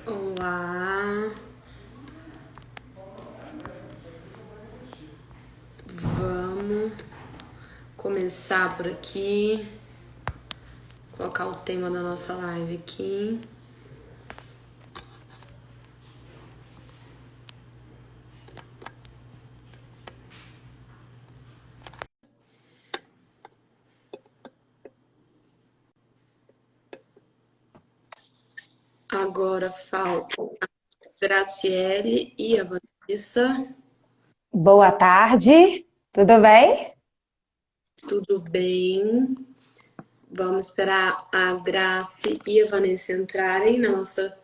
Olá, vamos começar por aqui, colocar o tema da nossa live aqui. Agora falta a Graciele e a Vanessa. Boa tarde, tudo bem? Tudo bem? Vamos esperar a Grace e a Vanessa entrarem na nossa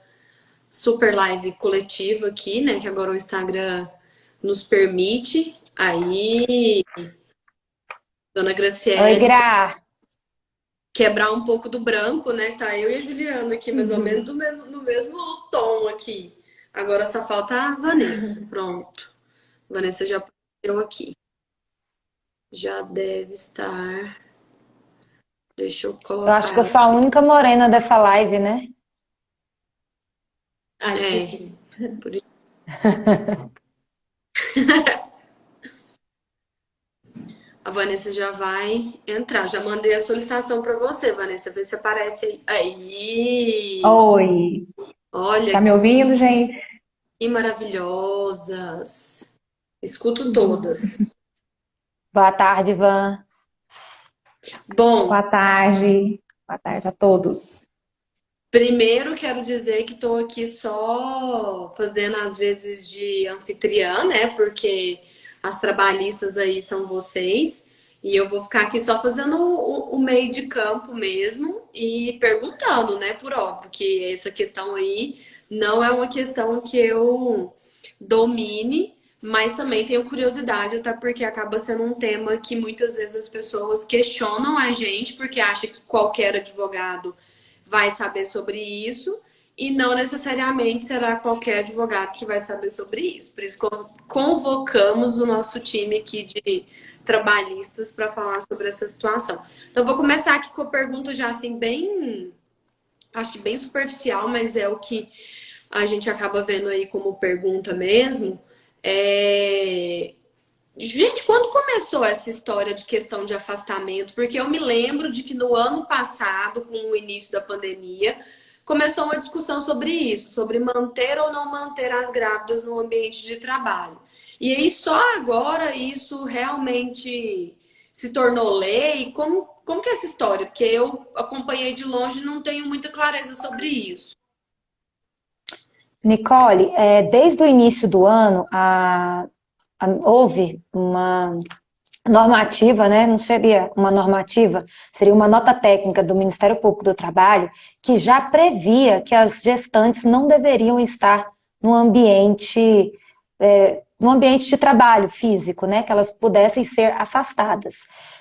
super live coletiva aqui, né? Que agora o Instagram nos permite. Aí, dona Oi, Graciele, Gra. quebrar um pouco do branco, né? Tá eu e a Juliana aqui, mais ou menos no mesmo tom aqui. Agora só falta a Vanessa. Pronto. Vanessa já apareceu aqui. Já deve estar. Deixa eu Eu acho colocar que eu ela sou a aqui. única morena dessa live, né? Acho que É, sim. por isso. A Vanessa já vai entrar. Já mandei a solicitação para você, Vanessa. Vê se aparece aí. Aí! Oi, tá Olha me ouvindo, gente? que maravilhosas. Escuto todas. Boa tarde, Van. Bom, Boa tarde a todos. primeiro, quero dizer que estou aqui só fazendo às vezes de anfitriã, né? Porque as trabalhistas aí são vocês. E eu vou ficar aqui só fazendo o meio de campo mesmo e perguntando, né? Por óbvio, que essa questão aí não é uma questão que eu domine, mas também tenho curiosidade, até porque acaba sendo um tema que muitas vezes as pessoas questionam a gente, porque acha que qualquer advogado vai saber sobre isso e não necessariamente será qualquer advogado que vai saber sobre isso. Por isso, convocamos o nosso time aqui de trabalhistas para falar sobre essa situação. Então, vou começar aqui com a pergunta já assim, bem, acho que bem superficial, mas é o que a gente acaba vendo aí como pergunta mesmo. É... Gente, quando começou essa história de questão de afastamento? Porque eu me lembro de que no ano passado, com o início da pandemia, começou uma discussão sobre isso, sobre manter ou não manter as grávidas no ambiente de trabalho. E aí só agora isso realmente se tornou lei. Como que é essa história? Porque eu acompanhei de longe e não tenho muita clareza sobre isso. Nicole, desde o início do ano, houve uma normativa, né? Não seria uma normativa, seria uma nota técnica do Ministério Público do Trabalho que já previa que as gestantes não deveriam estar no ambiente, no ambiente de trabalho físico, né? Que elas pudessem ser afastadas.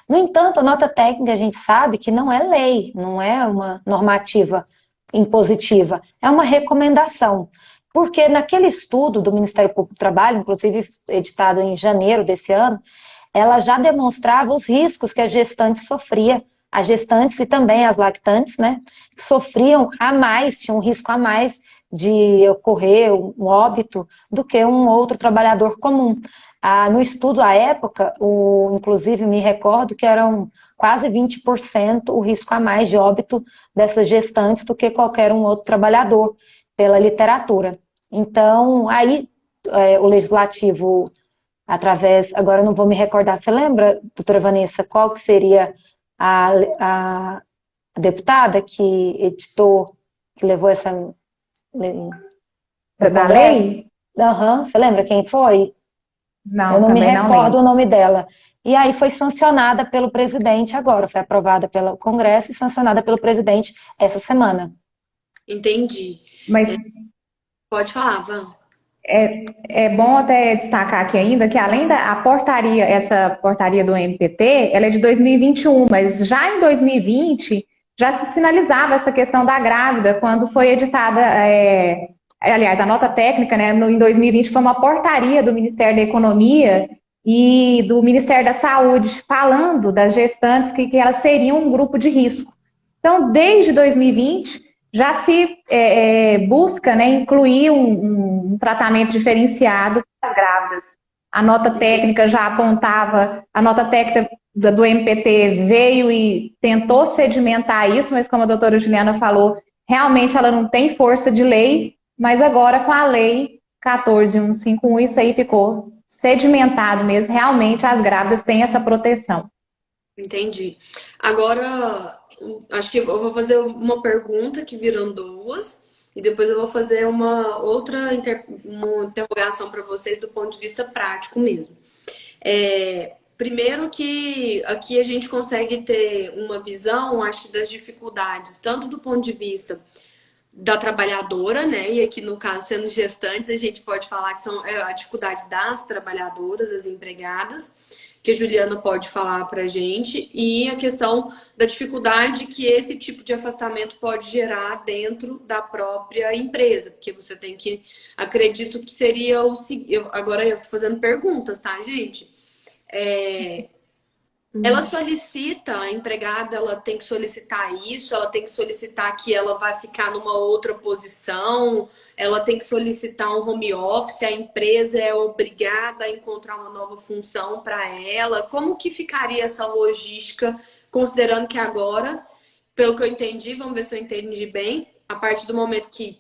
No entanto, a nota técnica a gente sabe que não é lei, não é uma normativa impositiva, é uma recomendação. Porque naquele estudo do Ministério Público do Trabalho, inclusive editado em janeiro desse ano, ela já demonstrava os riscos que a gestante sofria, as gestantes e também as lactantes, né, que sofriam a mais, tinham um risco a mais de ocorrer um óbito do que um outro trabalhador comum. No estudo à época, inclusive me recordo que eram quase 20% o risco a mais de óbito dessas gestantes do que qualquer um outro trabalhador, pela literatura. Então, aí o legislativo agora eu não vou me recordar, você lembra, doutora Vanessa, qual que seria a, a deputada que editou, que levou essa para o Da Congresso? lei? Aham, você lembra quem foi? Eu Não, não me também não recordo lembro. o nome dela. E aí foi sancionada pelo presidente agora, foi aprovada pelo Congresso e sancionada pelo presidente essa semana. Entendi. Mas Pode falar, Van. é bom até destacar aqui ainda que além da a portaria, essa portaria do MPT, ela é de 2021, mas já em 2020 já se sinalizava essa questão da grávida quando foi editada, aliás, a nota técnica, né, em 2020 foi uma portaria do Ministério da Economia e do Ministério da Saúde falando das gestantes que elas seriam um grupo de risco. Então, desde 2020 já se busca, né, incluir um tratamento diferenciado para as grávidas. A nota técnica já apontava, a nota técnica do MPT veio e tentou sedimentar isso, mas como a doutora Juliana falou, realmente ela não tem força de lei, mas agora com a lei 14.151, isso aí ficou sedimentado mesmo, realmente as grávidas têm essa proteção. Entendi. Agora, acho que eu vou fazer uma pergunta que viram duas, e depois eu vou fazer uma outra uma interrogação para vocês do ponto de vista prático mesmo. Primeiro que aqui a gente consegue ter uma visão, acho que das dificuldades, tanto do ponto de vista da trabalhadora, né? E aqui no caso, sendo gestantes, a gente pode falar que são a dificuldade das trabalhadoras, das empregadas, que a Juliana pode falar pra gente, e a questão da dificuldade que esse tipo de afastamento pode gerar dentro da própria empresa, porque você tem que, acredito que seria o seguinte, agora eu tô fazendo perguntas, tá, gente? Ela solicita, a empregada, ela tem que solicitar isso, ela tem que solicitar que ela vai ficar numa outra posição, ela tem que solicitar um home office, a empresa é obrigada a encontrar uma nova função para ela. Como que ficaria essa logística, considerando que agora, pelo que eu entendi, vamos ver se eu entendi bem, a partir do momento que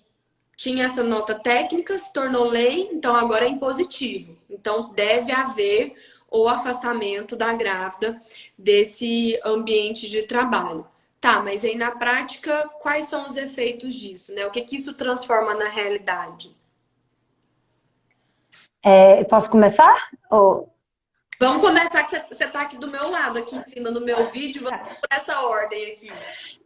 tinha essa nota técnica, se tornou lei, então agora é impositivo. Então deve haver o afastamento da grávida desse ambiente de trabalho. Tá, mas aí na prática, quais são os efeitos disso, né? O que que isso transforma na realidade? Posso começar? Ou... Vamos começar que você tá aqui do meu lado, aqui em cima no meu vídeo, vamos por essa ordem aqui.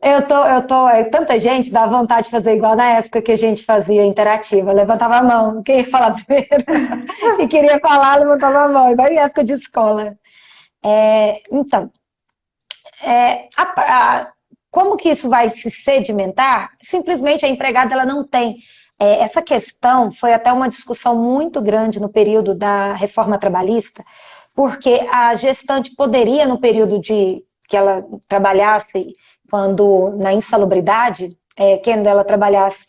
É tanta gente, dá vontade de fazer igual na época que a gente fazia interativa. Levantava a mão, quem ia falar primeiro? E queria falar, levantava a mão, igual em época de escola. Então, como que isso vai se sedimentar? Simplesmente a empregada ela não tem. Essa questão foi até uma discussão muito grande no período da reforma trabalhista, porque a gestante poderia, no período de que ela trabalhasse, quando na insalubridade, quando ela trabalhasse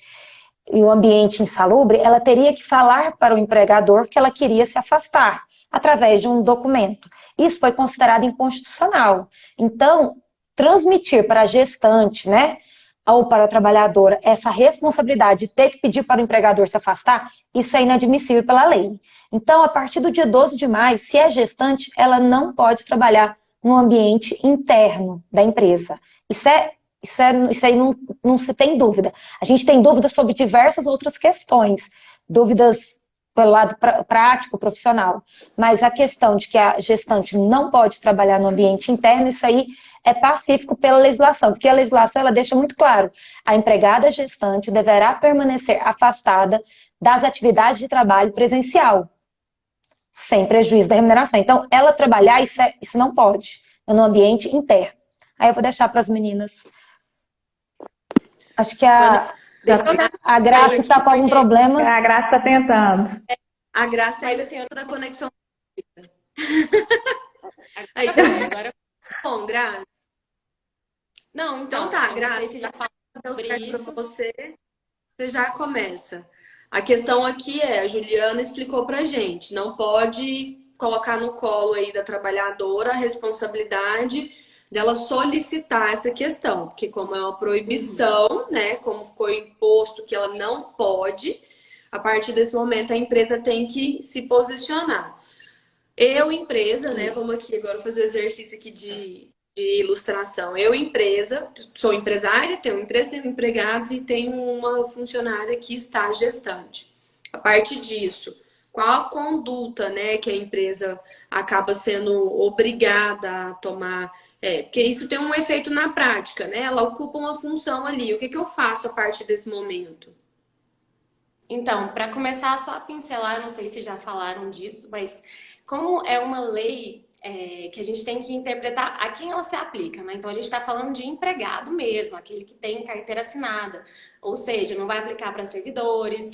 em um ambiente insalubre, ela teria que falar para o empregador que ela queria se afastar, através de um documento. Isso foi considerado inconstitucional. Então, transmitir para a gestante, né, ou para a trabalhadora, essa responsabilidade de ter que pedir para o empregador se afastar, isso é inadmissível pela lei. Então, a partir do dia 12 de maio, se é gestante, ela não pode trabalhar no ambiente interno da empresa. Isso aí não se tem dúvida. A gente tem dúvidas sobre diversas outras questões, dúvidas pelo lado prático, profissional. Mas a questão de que a gestante não pode trabalhar no ambiente interno, isso aí é pacífico pela legislação, porque a legislação ela deixa muito claro, a empregada gestante deverá permanecer afastada das atividades de trabalho presencial, sem prejuízo da remuneração. Então, ela trabalhar, isso não pode, é no ambiente interno. Aí eu vou deixar para as meninas. Acho que a Graça está com algum problema. A Graça está tentando. A Graça Mas é assim, eu da conexão. Aí, agora... Bom, Graça. Não, Então tá, eu Graça. não sei se já falou Deu sobre certo isso. pra você já começa. A questão aqui a Juliana explicou pra gente, não pode colocar no colo aí da trabalhadora a responsabilidade dela solicitar essa questão, porque como é uma proibição, né, como ficou imposto que ela não pode, a partir desse momento a empresa tem que se posicionar. Eu, empresa, né, vamos aqui agora fazer o exercício aqui de ilustração. Eu, empresa, sou empresária, tenho uma empresa, tenho empregados e tenho uma funcionária que está gestante. A partir disso, qual a conduta, né, que a empresa acaba sendo obrigada a tomar? Porque isso tem um efeito na prática, né? Ela ocupa uma função ali. O que eu faço a partir desse momento? Então, para começar só a pincelar, não sei se já falaram disso, mas como é uma lei que a gente tem que interpretar a quem ela se aplica, né? Então a gente está falando de empregado mesmo, aquele que tem carteira assinada, ou seja, não vai aplicar para servidores,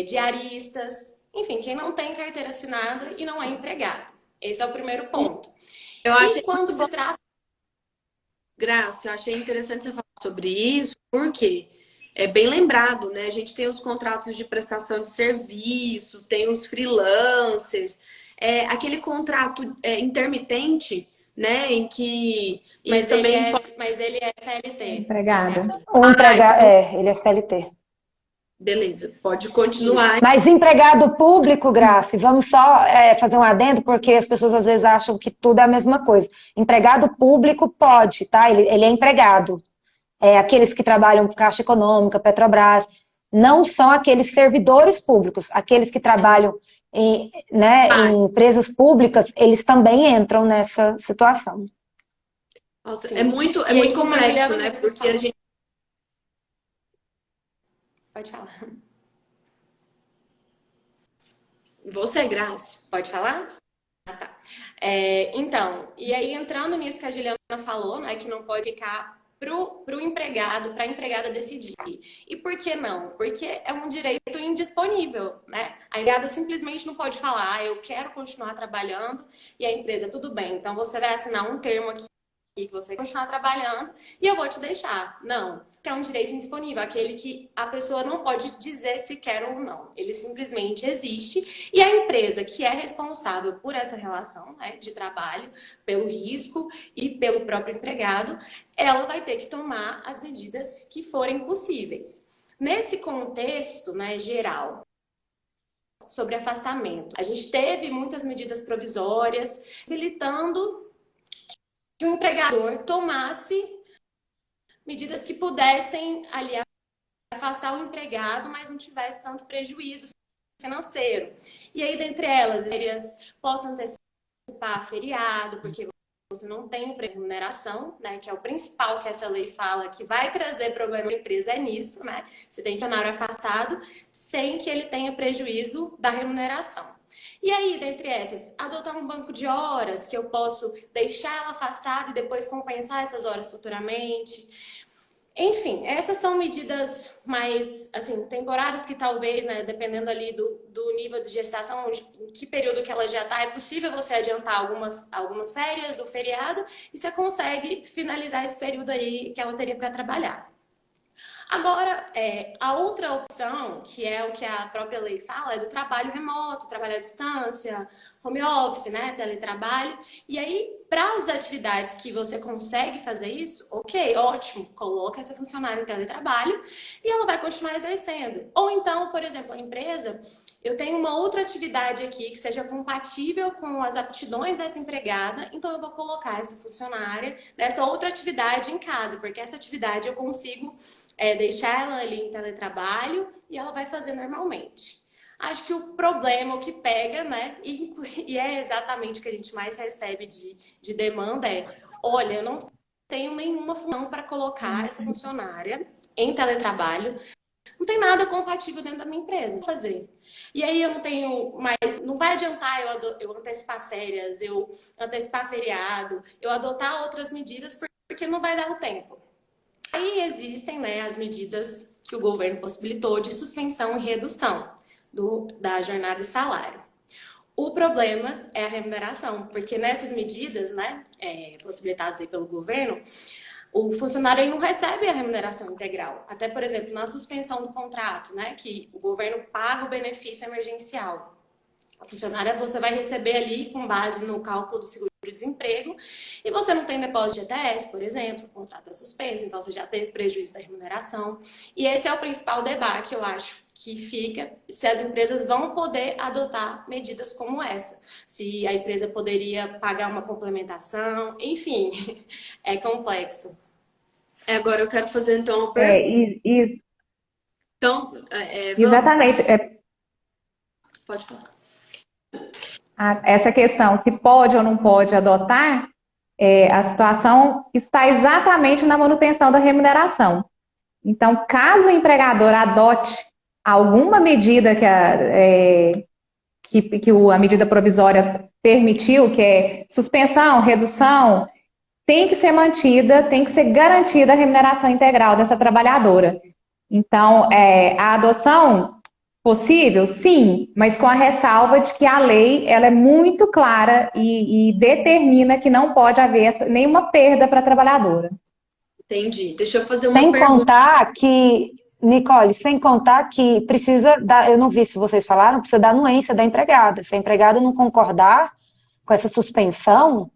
diaristas, enfim, quem não tem carteira assinada e não é empregado. Esse é o primeiro ponto. Eu achei quando se trata... Graça, eu achei interessante você falar sobre isso, por quê? é bem lembrado, né? A gente tem os contratos de prestação de serviço, tem os freelancers, aquele contrato intermitente, né? Em que isso também pode... Mas ele é CLT. Empregada. O empregado, então, ele é CLT. beleza, pode continuar. Mas empregado público, Grace, vamos só fazer um adendo, porque as pessoas às vezes acham que tudo é a mesma coisa. Empregado público pode, tá? Ele é empregado. Aqueles que trabalham com Caixa Econômica, Petrobras, não são aqueles servidores públicos. Aqueles que trabalham em empresas públicas, eles também entram nessa situação. Nossa, Sim. é muito E aí, como a complexo, Juliana né? mesmo Porque falou. a gente... Pode falar. Você, Grace. Pode falar? Ah, tá. Então, e aí entrando nisso que a Juliana falou, né, que não pode ficar pro empregado, para a empregada decidir. E por que não? Porque é um direito indisponível, né? A empregada simplesmente não pode falar, eu quero continuar trabalhando, e a empresa, tudo bem, então você vai assinar um termo aqui que você continuar trabalhando e eu vou te deixar. Não, que é um direito indisponível, aquele que a pessoa não pode dizer se quer ou não. Ele simplesmente existe e a empresa que é responsável por essa relação, né, de trabalho, pelo risco e pelo próprio empregado, ela vai ter que tomar as medidas que forem possíveis. Nesse contexto, né, geral, sobre afastamento, a gente teve muitas medidas provisórias facilitando que o empregador tomasse medidas que pudessem ali afastar o empregado, mas não tivesse tanto prejuízo financeiro. E aí, dentre elas, férias, possam antecipar feriado, porque você não tem remuneração, né, que é o principal que essa lei fala, que vai trazer problema na empresa, é nisso, né? Você tem funcionário afastado sem que ele tenha prejuízo da remuneração. E aí, dentre essas, adotar um banco de horas, que eu posso deixar ela afastada e depois compensar essas horas futuramente. Enfim, essas são medidas mais, assim, temporárias que talvez, né, dependendo ali do nível de gestação, em que período que ela já está, é possível você adiantar algumas férias, o feriado, e você consegue finalizar esse período aí que ela teria para trabalhar. Agora, a outra opção, que é o que a própria lei fala, é do trabalho remoto, trabalho à distância, home office, né, teletrabalho. E aí, para as atividades que você consegue fazer isso, ok, ótimo, coloca essa funcionária em teletrabalho e ela vai continuar exercendo. Ou então, por exemplo, a empresa, eu tenho uma outra atividade aqui que seja compatível com as aptidões dessa empregada, então eu vou colocar essa funcionária nessa outra atividade em casa, porque essa atividade eu consigo deixar ela ali em teletrabalho e ela vai fazer normalmente. Acho que o problema, o que pega, né, e é exatamente o que a gente mais recebe de demanda olha, eu não tenho nenhuma função para colocar essa funcionária em teletrabalho, não tem nada compatível dentro da minha empresa fazer. E aí eu não tenho mais, não vai adiantar eu antecipar férias, eu antecipar feriado, eu adotar outras medidas porque não vai dar o tempo. Aí existem, né, as medidas que o governo possibilitou de suspensão e redução da jornada e salário. O problema é a remuneração, porque nessas medidas, né, possibilitadas aí pelo governo, o funcionário não recebe a remuneração integral. Até, por exemplo, na suspensão do contrato, né, que o governo paga o benefício emergencial. A funcionária você vai receber ali com base no cálculo do seguro-desemprego e você não tem depósito de ETS, por exemplo, o contrato é suspenso, então você já teve prejuízo da remuneração. E esse é o principal debate, eu acho, que fica se as empresas vão poder adotar medidas como essa. Se a empresa poderia pagar uma complementação, enfim, é complexo. Agora eu quero fazer então uma pergunta. Então, Exatamente. Pode falar. Essa questão que pode ou não pode adotar, a situação está exatamente na manutenção da remuneração. Então, caso o empregador adote alguma medida que a medida provisória permitiu, que é suspensão, redução, tem que ser mantida, tem que ser garantida a remuneração integral dessa trabalhadora. Então, a adoção possível? Sim, mas com a ressalva de que a lei ela é muito clara e determina que não pode haver nenhuma perda para a trabalhadora. Entendi. Deixa eu fazer uma Sem pergunta. contar que Nicole, sem contar que precisa dar, eu não vi se vocês falaram, precisa da anuência da empregada. Se a empregada não concordar com essa suspensão,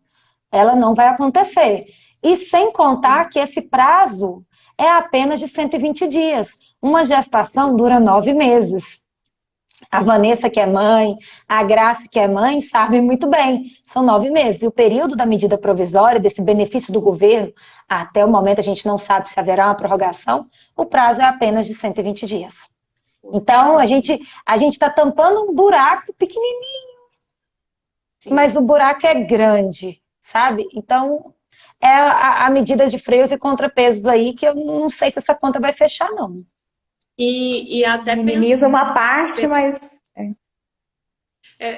ela não vai acontecer. E sem contar que esse prazo é apenas de 120 dias. Uma gestação dura 9 meses. A Vanessa, que é mãe, a Grace, que é mãe, sabe muito bem. São 9 meses. E o período da medida provisória, desse benefício do governo, até o momento a gente não sabe se haverá uma prorrogação, o prazo é apenas de 120 dias. Então, a gente está tampando um buraco pequenininho, Sim. mas o buraco é grande, sabe? Então, é a medida de freios e contrapesos aí que eu não sei se essa conta vai fechar, não. E até Minimiza uma parte, mas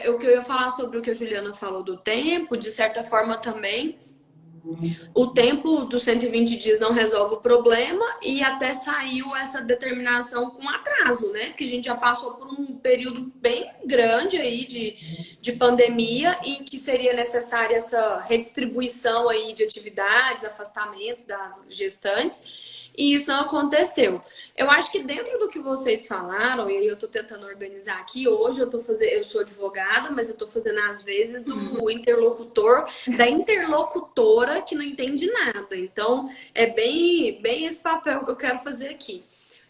o que eu ia falar sobre o que a Juliana falou do tempo, de certa forma também, o tempo dos 120 dias não resolve o problema e até saiu essa determinação com atraso, né? Porque a gente já passou por um período bem grande aí de pandemia em que seria necessária essa redistribuição aí de atividades, afastamento das gestantes. E isso não aconteceu. Eu acho que dentro do que vocês falaram, e aí eu tô tentando organizar aqui, hoje eu sou advogada, mas eu tô fazendo às vezes do interlocutor, da interlocutora que não entende nada. Então, é bem esse papel que eu quero fazer aqui.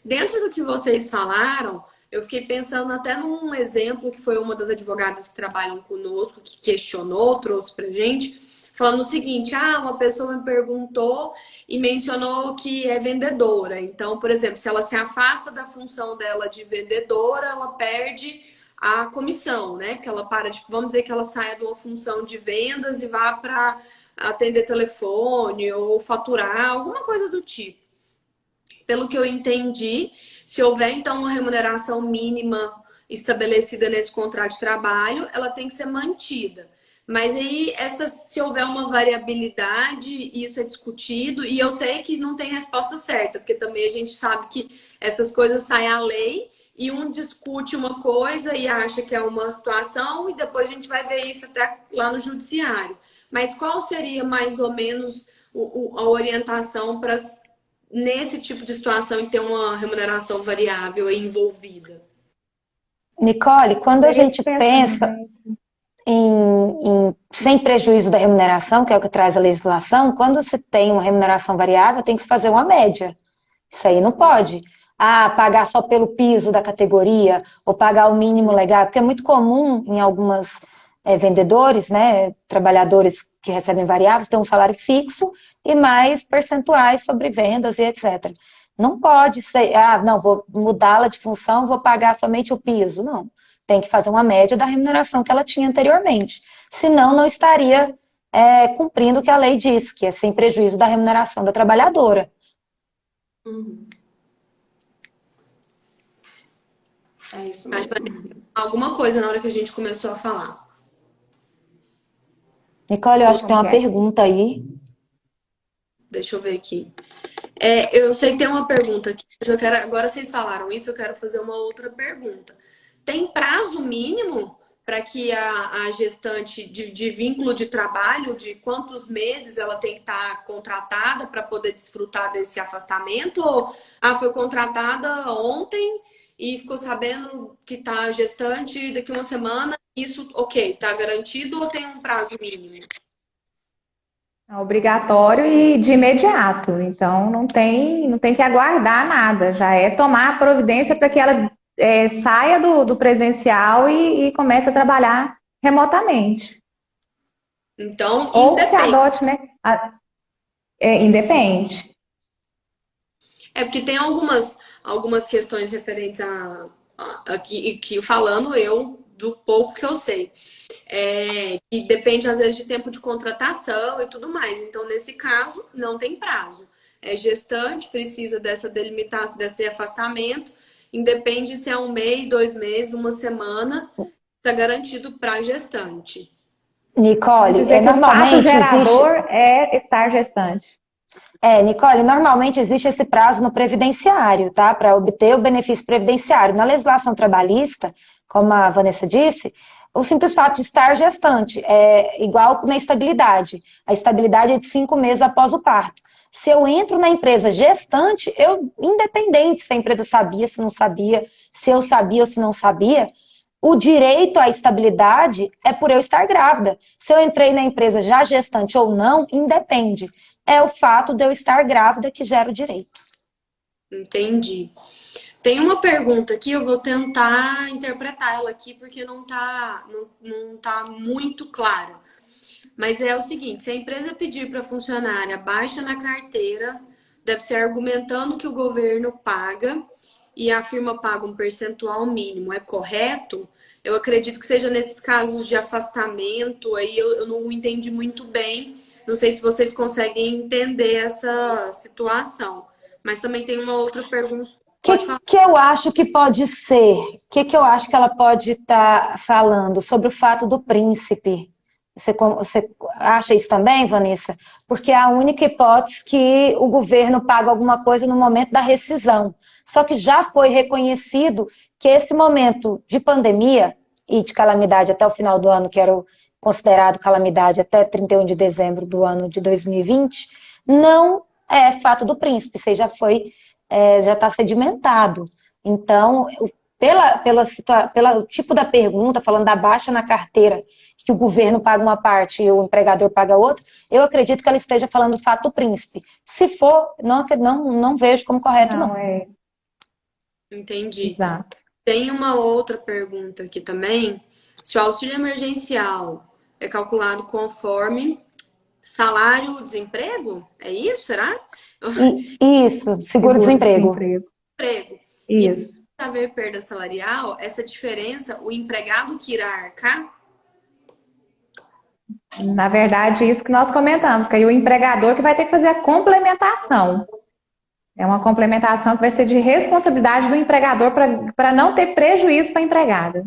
Dentro do que vocês falaram, eu fiquei pensando até num exemplo que foi uma das advogadas que trabalham conosco, que questionou, trouxe pra gente, falando o seguinte, uma pessoa me perguntou e mencionou que é vendedora. Então, por exemplo, se ela se afasta da função dela de vendedora, ela perde a comissão, né? Que ela para de, vamos dizer que ela saia de uma função de vendas e vá para atender telefone ou faturar, alguma coisa do tipo. Pelo que eu entendi, se houver então uma remuneração mínima estabelecida nesse contrato de trabalho, ela tem que ser mantida. Mas aí, se houver uma variabilidade, isso é discutido. E eu sei que não tem resposta certa, porque também a gente sabe que essas coisas saem à lei e um discute uma coisa e acha que é uma situação e depois a gente vai ver isso até lá no judiciário. Mas qual seria mais ou menos a orientação para nesse tipo de situação e ter uma remuneração variável aí envolvida? Nicole, quando a gente pensa sem prejuízo da remuneração, que é o que traz a legislação, quando se tem uma remuneração variável, tem que se fazer uma média. Isso aí não pode. Pagar só pelo piso da categoria, ou pagar o mínimo legal, porque é muito comum em algumas vendedores, né, trabalhadores que recebem variáveis, ter um salário fixo e mais percentuais sobre vendas e etc. Não pode ser, não, vou mudá-la de função, vou pagar somente o piso. Não. Tem que fazer uma média da remuneração que ela tinha anteriormente. Senão, não estaria cumprindo o que a lei diz, que é sem prejuízo da remuneração da trabalhadora. Uhum. É isso Mas mesmo. alguma coisa na hora que a gente começou a falar. Nicole, eu acho que tem uma pergunta aí. Deixa eu ver aqui. Eu sei que tem uma pergunta aqui, mas eu quero, agora vocês falaram isso, eu quero fazer uma outra pergunta. Tem prazo mínimo para que a gestante de vínculo de trabalho, de quantos meses ela tem que estar contratada para poder desfrutar desse afastamento? Ou foi contratada ontem e ficou sabendo que está gestante daqui uma semana, isso, ok, está garantido ou tem um prazo mínimo? é obrigatório e de imediato. Então, não tem que aguardar nada. Já é tomar a providência para que ela saia do presencial e comece a trabalhar remotamente. Então, Ou se independe. adote, né? Independe. Porque tem algumas questões referentes que falando eu do pouco que eu sei. Que depende, às vezes, de tempo de contratação e tudo mais. Então, nesse caso, não tem prazo. Gestante, precisa dessa delimitação, desse afastamento, independe se é 1 mês, 2 meses, 1 semana, está garantido para a gestante. Nicole, Dizer que normalmente o fato gerador existe... é estar gestante. Nicole, normalmente existe esse prazo no previdenciário, tá? Para obter o benefício previdenciário. Na legislação trabalhista, como a Vanessa disse, o simples fato de estar gestante é igual na estabilidade. A estabilidade é de 5 meses após o parto. Se eu entro na empresa gestante, independente se a empresa sabia, se não sabia, se eu sabia ou se não sabia, o direito à estabilidade é por eu estar grávida. Se eu entrei na empresa já gestante ou não, independe. É o fato de eu estar grávida que gera o direito. Entendi. Tem uma pergunta aqui, eu vou tentar interpretar ela aqui porque não tá muito claro. Mas é o seguinte, se a empresa pedir para a funcionária baixa na carteira, deve ser argumentando que o governo paga e a firma paga um percentual mínimo. É correto? Eu acredito que seja nesses casos de afastamento, aí eu não entendi muito bem. Não sei se vocês conseguem entender essa situação. Mas também tem uma outra pergunta. Pode falar. Que eu acho que pode ser? Que eu acho que ela pode estar falando sobre o fato do príncipe? Você acha isso também, Vanessa? Porque é a única hipótese que o governo paga alguma coisa no momento da rescisão. Só que já foi reconhecido que esse momento de pandemia e de calamidade até o final do ano, que era considerado calamidade até 31 de dezembro do ano de 2020, não é fato do príncipe, você já está sedimentado. Então, pelo tipo da pergunta, falando da baixa na carteira, que o governo paga uma parte e o empregador paga outra, eu acredito que ela esteja falando do fato do príncipe. Se for, não vejo como correto, não. Entendi. Exato. Tem uma outra pergunta aqui também. Se o auxílio emergencial é calculado conforme salário-desemprego? É isso, será? Isso, seguro-desemprego. Emprego. Isso. E se haver perda salarial, essa diferença, o empregado que irá arcar? Na verdade, isso que nós comentamos, que aí o empregador que vai ter que fazer a complementação. É uma complementação que vai ser de responsabilidade do empregador para não ter prejuízo para a empregada.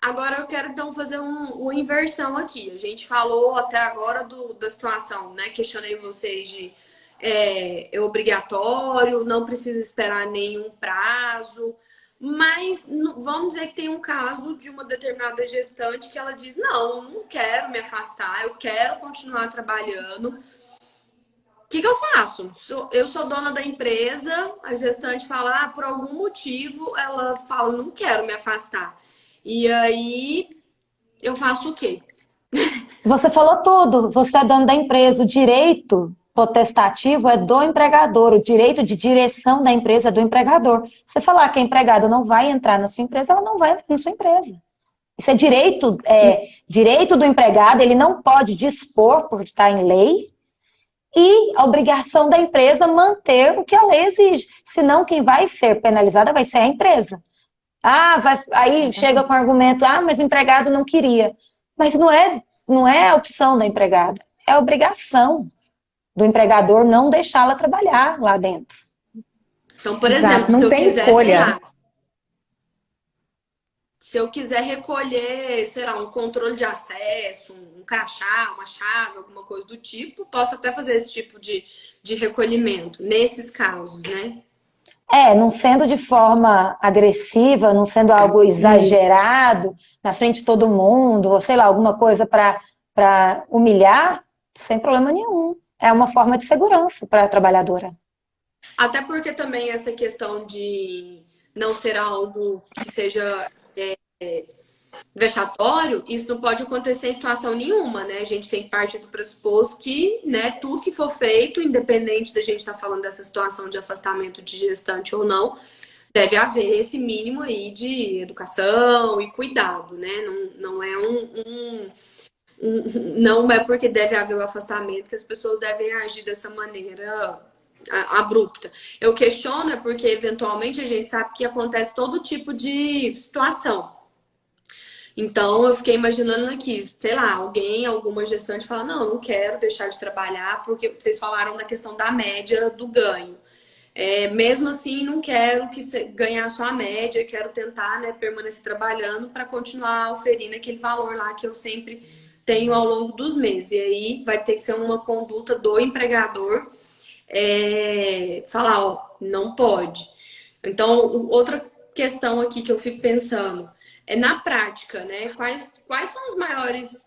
Agora eu quero então fazer uma inversão aqui. A gente falou até agora da situação, né? Questionei vocês de é obrigatório, não precisa esperar nenhum prazo. Mas vamos dizer que tem um caso de uma determinada gestante que ela diz: não quero me afastar, eu quero continuar trabalhando. O que eu faço? Eu sou dona da empresa, a gestante fala, por algum motivo, ela fala, não quero me afastar. E aí, eu faço o quê? Você falou tudo, você é dono da empresa, o direito potestativo é do empregador, o direito de direção da empresa é do empregador. Você falar que a empregada não vai entrar na sua empresa, ela não vai entrar na sua empresa. Isso é direito do empregado, ele não pode dispor por estar em lei, e a obrigação da empresa manter o que a lei exige. Senão, quem vai ser penalizada vai ser a empresa. Aí chega com o argumento, mas o empregado não queria. Mas não é a opção da empregada, é a obrigação do empregador não deixá-la trabalhar lá dentro. Então, por exemplo, não se eu tem quiser, escolha. sei lá, se eu quiser recolher, sei lá, um controle de acesso, um crachá, uma chave, alguma coisa do tipo, posso até fazer esse tipo de recolhimento, nesses casos, né? Não sendo de forma agressiva, não sendo algo exagerado, na frente de todo mundo, ou sei lá, alguma coisa para humilhar, sem problema nenhum. É uma forma de segurança para a trabalhadora. Até porque também essa questão de não ser algo que seja vexatório, isso não pode acontecer em situação nenhuma, né? A gente tem que partir do pressuposto que, né, tudo que for feito, independente da gente estar falando dessa situação de afastamento de gestante ou não, deve haver esse mínimo aí de educação e cuidado, né? Não é não é porque deve haver o afastamento que as pessoas devem agir dessa maneira abrupta. Eu questiono porque eventualmente a gente sabe que acontece todo tipo de situação. Então, eu fiquei imaginando aqui, sei lá, alguma gestante fala, não quero deixar de trabalhar, porque vocês falaram da questão da média do ganho. Mesmo assim, não quero ganhar só a média, quero tentar, né, permanecer trabalhando para continuar oferindo aquele valor lá que eu sempre tenho ao longo dos meses. E aí vai ter que ser uma conduta do empregador falar, não pode. Então, outra questão aqui que eu fico pensando na prática, né? Quais são os maiores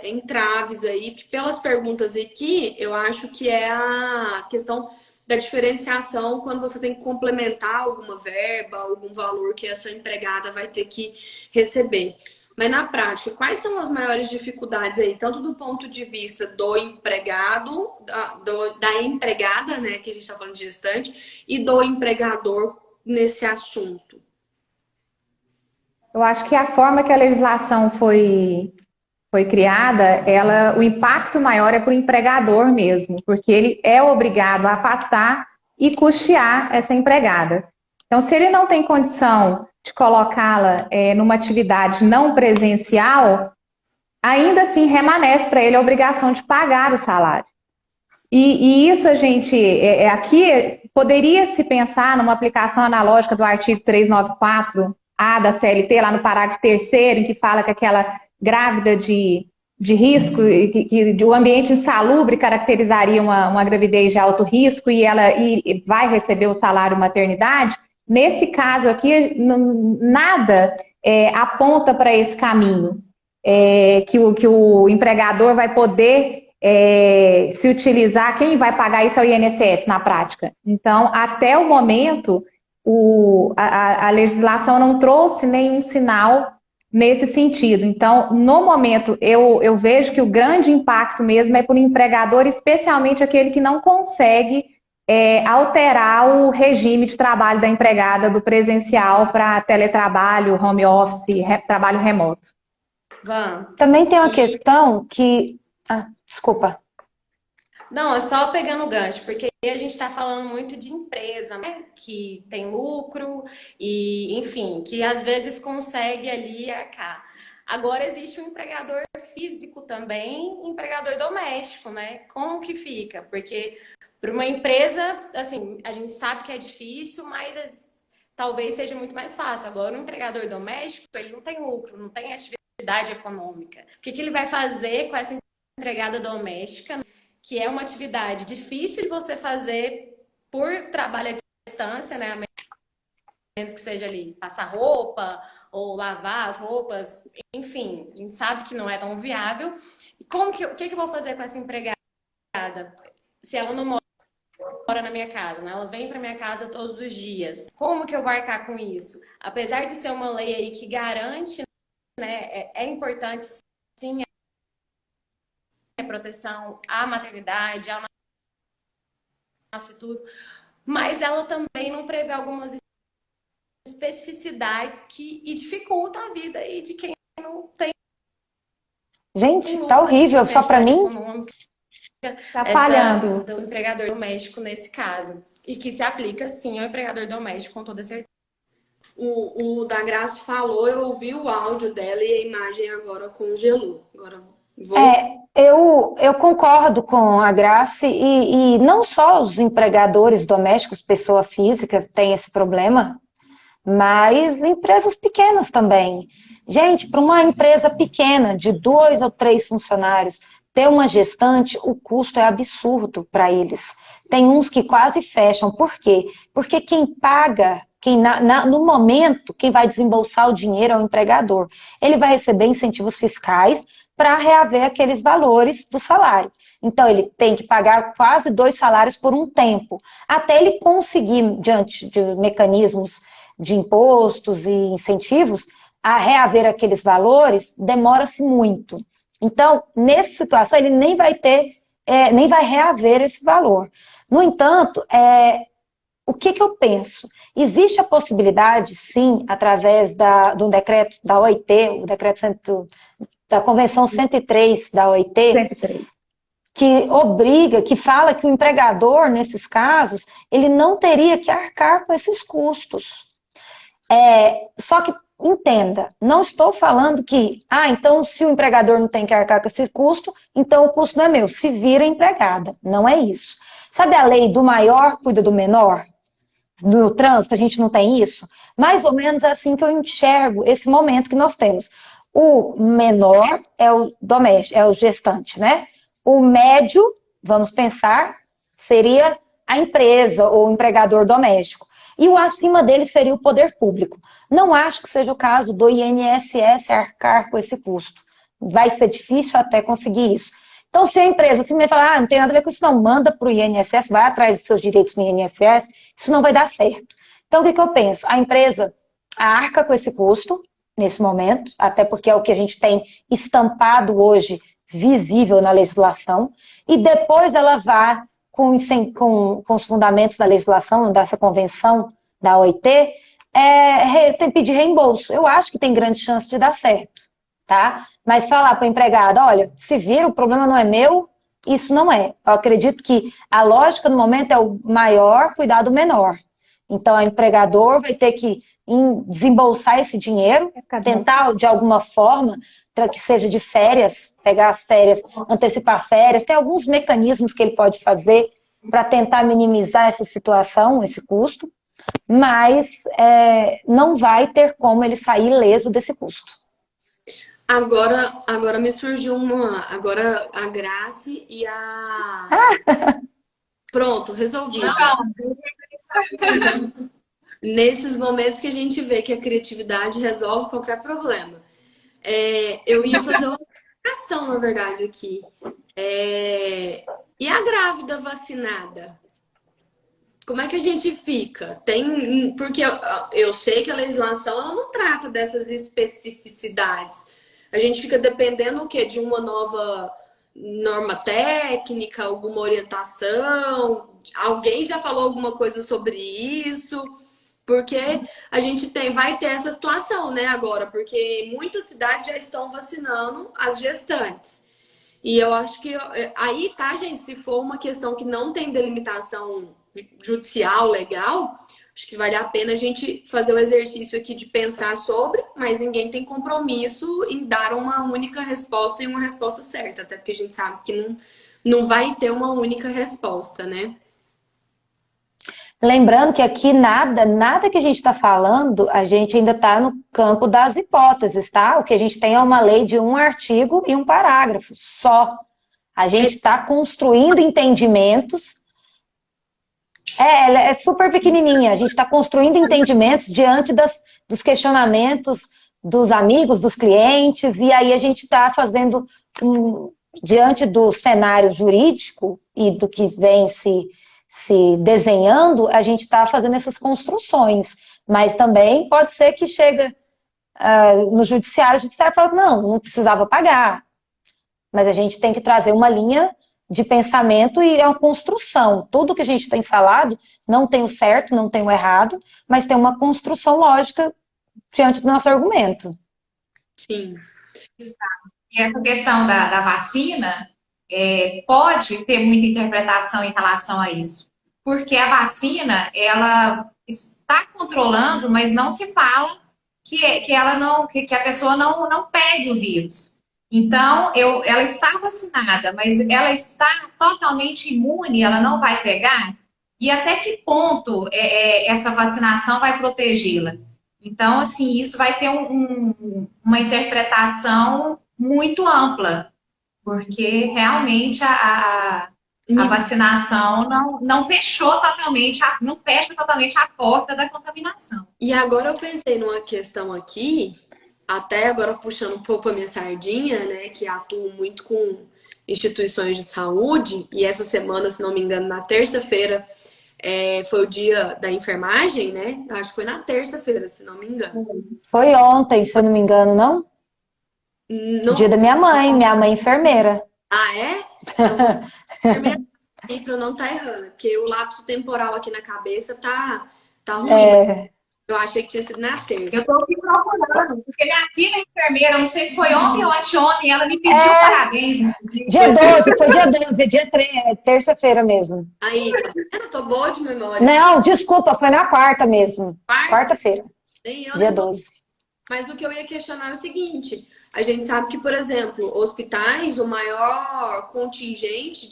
entraves aí, porque pelas perguntas aqui, eu acho que é a questão da diferenciação quando você tem que complementar alguma verba, algum valor que essa empregada vai ter que receber. Mas na prática, quais são as maiores dificuldades aí, tanto do ponto de vista do empregado, da empregada, né, que a gente está falando de gestante, e do empregador nesse assunto? Eu acho que a forma que a legislação foi criada, o impacto maior é para o empregador mesmo, porque ele é obrigado a afastar e custear essa empregada. Então, se ele não tem condição de colocá-la numa atividade não presencial, ainda assim remanesce para ele a obrigação de pagar o salário. E isso a gente, aqui, poderia se pensar numa aplicação analógica do artigo 394A da CLT, lá no parágrafo 3º, em que fala que aquela grávida de risco, que o ambiente insalubre caracterizaria uma gravidez de alto risco e ela vai receber o salário maternidade. Nesse caso aqui, nada aponta para esse caminho, que o empregador vai poder se utilizar, quem vai pagar isso é o INSS na prática. Então, até o momento, a legislação não trouxe nenhum sinal nesse sentido. Então, no momento, eu vejo que o grande impacto mesmo é para o empregador, especialmente aquele que não consegue alterar o regime de trabalho da empregada do presencial para teletrabalho, home office, trabalho remoto. Também tem uma questão que... Ah, desculpa. Não, é só pegando o gancho, porque a gente está falando muito de empresa, né? Que tem lucro e, enfim, que às vezes consegue ali arcar. Agora existe um empregador físico também, empregador doméstico, né? Como que fica? Porque para uma empresa, assim, a gente sabe que é difícil, mas talvez seja muito mais fácil. Agora, um empregador doméstico, ele não tem lucro, não tem atividade econômica. O que ele vai fazer com essa empregada doméstica, que é uma atividade difícil de você fazer por trabalho à distância, né? A menos que seja ali passar roupa ou lavar as roupas, enfim, a gente sabe que não é tão viável. E o que eu vou fazer com essa empregada? Se ela não mora na minha casa, né? Ela vem para minha casa todos os dias. Como que eu vou arcar com isso? Apesar de ser uma lei aí que garante, né? É importante, sim, a proteção à maternidade, ao nascituro, mas ela também não prevê algumas especificidades que dificultam a vida aí de quem não tem. Gente, tá horrível, só para mim? Tá falhando. Do empregador doméstico nesse caso. E que se aplica, sim, ao empregador doméstico, com toda certeza. O da Graça falou, eu ouvi o áudio dela e a imagem agora congelou. Agora eu concordo com a Grace e não só os empregadores domésticos, pessoa física, têm esse problema, mas empresas pequenas também. Gente, para uma empresa pequena, de 2 ou 3 funcionários, ter uma gestante, o custo é absurdo para eles. Tem uns que quase fecham. Por quê? Porque quem paga, no momento, quem vai desembolsar o dinheiro é o empregador. Ele vai receber incentivos fiscais para reaver aqueles valores do salário. Então, ele tem que pagar quase 2 salários por um tempo, até ele conseguir, diante de mecanismos de impostos e incentivos, a reaver aqueles valores, demora-se muito. Então, nessa situação, ele nem vai nem vai reaver esse valor. No entanto, o que eu penso? Existe a possibilidade, sim, através do decreto da OIT, o decreto da Convenção 103 da OIT, 103. que fala que o empregador, nesses casos, ele não teria que arcar com esses custos. Só que, entenda, não estou falando que, então se o empregador não tem que arcar com esse custo, então o custo não é meu, se vira empregada. Não é isso. Sabe a lei do maior cuida do menor? No trânsito, a gente não tem isso? Mais ou menos é assim que eu enxergo esse momento que nós temos. O menor é o doméstico, é o gestante, né? O médio, vamos pensar, seria a empresa ou o empregador doméstico. E o acima dele seria o poder público. Não acho que seja o caso do INSS arcar com esse custo. vai ser difícil até conseguir isso. Então, se a empresa se me falar, não tem nada a ver com isso, não, manda para o INSS, vai atrás dos seus direitos no INSS, isso não vai dar certo. Então, o que eu penso? A empresa arca com esse custo, nesse momento, até porque é o que a gente tem estampado hoje, visível na legislação, e depois ela vai, com os fundamentos da legislação, dessa convenção da OIT, pedir reembolso. Eu acho que tem grande chance de dar certo, tá? Mas falar para o empregado, olha, se vira, o problema não é meu, isso não é. Eu acredito que a lógica no momento é o maior cuidar do menor. Então, o empregador vai ter que desembolsar esse dinheiro, tentar de alguma forma, que seja de férias, pegar as férias, antecipar férias, tem alguns mecanismos que ele pode fazer para tentar minimizar essa situação, esse custo, mas não vai ter como ele sair ileso desse custo. Agora me surgiu agora a Grace e a... Pronto, resolvido. Nesses momentos que a gente vê que a criatividade resolve qualquer problema. Eu ia fazer uma explicação, na verdade, aqui. E a grávida vacinada? Como é que a gente fica? Porque eu sei que a legislação ela não trata dessas especificidades. A gente fica dependendo o quê? De uma nova norma técnica, alguma orientação? Alguém já falou alguma coisa sobre isso? Porque a gente vai ter essa situação, né, agora, porque muitas cidades já estão vacinando as gestantes. E eu acho que aí, tá, gente, se for uma questão que não tem delimitação judicial, legal, acho que vale a pena a gente fazer o exercício aqui de pensar sobre, mas ninguém tem compromisso em dar uma única resposta e uma resposta certa, até porque a gente sabe que não vai ter uma única resposta, né? Lembrando que aqui nada que a gente está falando, a gente ainda está no campo das hipóteses, tá? O que a gente tem é uma lei de um artigo e um parágrafo só. A gente está construindo entendimentos. Ela é super pequenininha. A gente está construindo entendimentos diante dos questionamentos dos amigos, dos clientes, e aí a gente está fazendo, diante do cenário jurídico e do que vem se desenhando, a gente está fazendo essas construções. Mas também pode ser que chega no judiciário, o judiciário fala, não precisava pagar. Mas a gente tem que trazer uma linha de pensamento e é uma construção. Tudo que a gente tem falado não tem o certo, não tem o errado, mas tem uma construção lógica diante do nosso argumento. Sim. Exato. E essa questão da vacina pode ter muita interpretação em relação a isso. Porque a vacina, ela está controlando, mas não se fala que a pessoa não pegue o vírus. Então, ela está vacinada, mas ela está totalmente imune, ela não vai pegar? E até que ponto essa vacinação vai protegê-la? Então, assim, isso vai ter uma interpretação muito ampla, porque realmente a vacinação não fechou totalmente, não fecha totalmente a porta da contaminação. E agora eu pensei numa questão aqui, até agora puxando um pouco a minha sardinha, né, que atuo muito com instituições de saúde, e essa semana, se não me engano, na terça-feira, foi o dia da enfermagem, né? Acho que foi na terça-feira, se não me engano. Foi ontem, se eu não me engano, não? No dia da minha mãe é enfermeira. Ah, é? Então, enfermeira, pra eu não estar errando, porque o lapso temporal aqui na cabeça tá ruim. Eu achei que tinha sido na terça. Eu tô aqui procurando, porque minha filha é enfermeira, não sei se foi ontem ou anteontem, ela me pediu parabéns. Dia 12, foi dia 12, dia 3, terça-feira mesmo. Aí, tá vendo? Eu tô boa de memória. Não, desculpa, foi na quarta mesmo. Quarta-feira. Dia 12. Mas o que eu ia questionar é o seguinte: a gente sabe que, por exemplo, hospitais, o maior contingente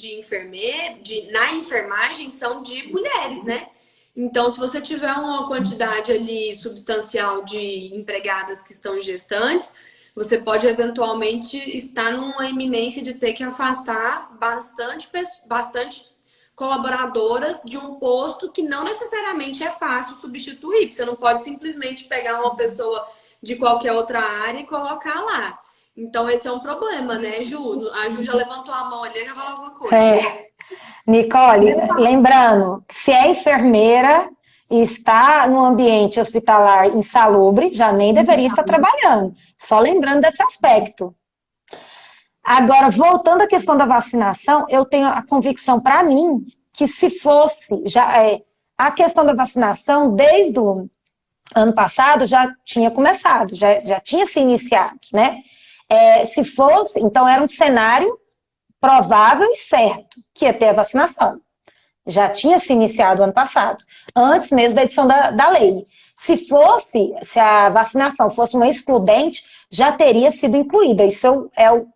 na enfermagem são de mulheres, né? Então, se você tiver uma quantidade ali substancial de empregadas que estão gestantes, você pode eventualmente estar numa iminência de ter que afastar bastante colaboradoras de um posto que não necessariamente é fácil substituir. Você não pode simplesmente pegar uma pessoa de qualquer outra área e colocar lá. Então esse é um problema, né, Ju? A Ju já levantou a mão ali, quer falar alguma coisa. Nicole, lembrando, se é enfermeira e está no ambiente hospitalar insalubre, já nem deveria estar trabalhando. Só lembrando desse aspecto. Agora, voltando à questão da vacinação, eu tenho a convicção para mim que se fosse a questão da vacinação, desde o ano passado já tinha começado, já tinha se iniciado, né? Se fosse, então era um cenário provável e certo que ia ter a vacinação. Já tinha se iniciado ano passado, antes mesmo da edição da lei. Se a vacinação fosse uma excludente, já teria sido incluída. Isso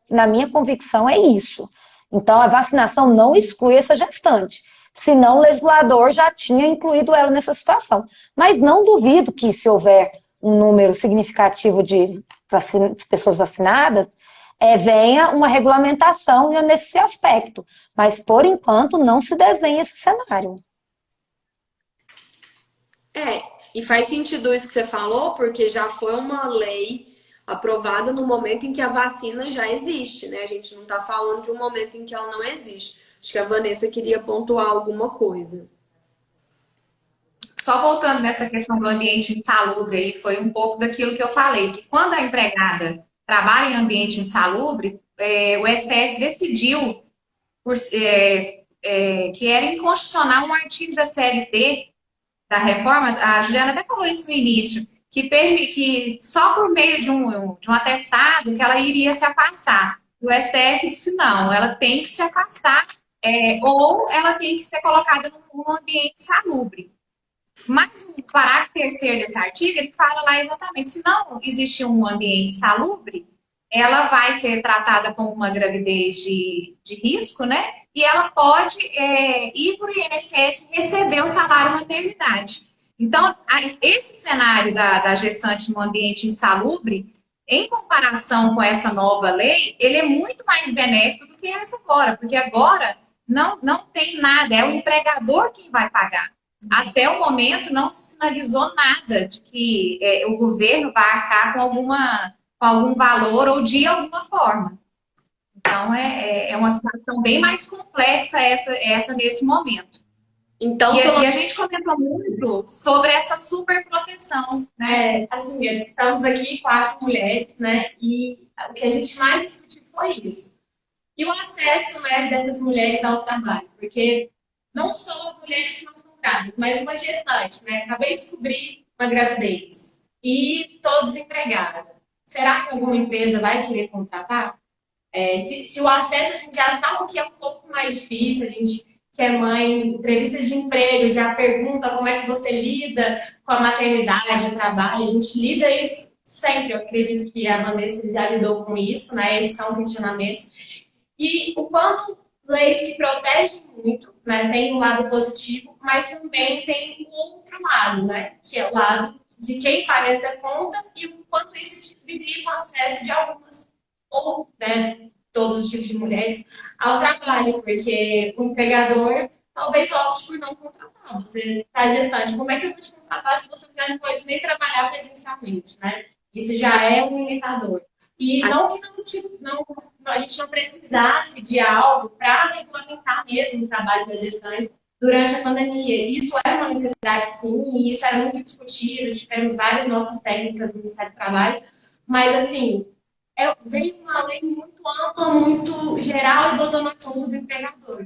na minha convicção, é isso. Então, a vacinação não exclui essa gestante. Senão, o legislador já tinha incluído ela nessa situação. Mas não duvido que, se houver um número significativo de pessoas vacinadas, venha uma regulamentação nesse aspecto. Mas, por enquanto, não se desenha esse cenário. E faz sentido isso que você falou, porque já foi uma lei aprovada no momento em que a vacina já existe, né? A gente não está falando de um momento em que ela não existe. Acho que a Vanessa queria pontuar alguma coisa. Só voltando nessa questão do ambiente insalubre, aí foi um pouco daquilo que eu falei, que quando a empregada trabalha em ambiente insalubre, o STF decidiu que era inconstitucional um artigo da CLT, da reforma, a Juliana até falou isso no início, que só por meio de um atestado que ela iria se afastar. O STF disse não, ela tem que se afastar, ou ela tem que ser colocada num ambiente salubre. Mas o parágrafo 3º desse artigo, ele fala lá exatamente, se não existe um ambiente salubre, ela vai ser tratada como uma gravidez de risco, né? E ela pode ir para o INSS e receber o salário maternidade. Então, esse cenário da gestante no ambiente insalubre, em comparação com essa nova lei, ele é muito mais benéfico do que essa agora, porque agora não tem nada, é o empregador quem vai pagar. Até o momento não se sinalizou nada de que o governo vai arcar com algum valor ou de alguma forma. Então, é uma situação bem mais complexa essa nesse momento. Então, e a gente comentou muito sobre essa superproteção, né? Assim, estamos aqui 4 mulheres, né? E o que a gente mais discutiu foi isso. E o acesso, né, dessas mulheres ao trabalho, porque não só mulheres que não estão grávidas, mas uma gestante, né? Acabei de descobrir uma gravidez e estou desempregada. Será que alguma empresa vai querer contratar? Se o acesso a gente já sabe que é um pouco mais difícil, a gente que é mãe, entrevistas de emprego, já pergunta como é que você lida com a maternidade, o trabalho, a gente lida isso sempre, eu acredito que a Vanessa já lidou com isso, né? Esses são questionamentos. E o quanto leis que protegem muito, né? Tem um lado positivo, mas também tem o outro lado, né? Que é o lado de quem paga essa conta e o quanto isso dificulta o acesso de algumas, ou, né, todos os tipos de mulheres, ao trabalho, porque o empregador talvez opte por não contratar. Você está gestante, como é que eu vou te contratar se você não pode nem trabalhar presencialmente, né? Isso já é um indicador. E não que a gente não precisasse de algo para regulamentar mesmo o trabalho das gestantes durante a pandemia. Isso era uma necessidade, sim, e isso era muito discutido, tivemos várias novas técnicas no Ministério do Trabalho, mas, assim, veio uma lei muito ampla, muito geral e botou na conta do empregador.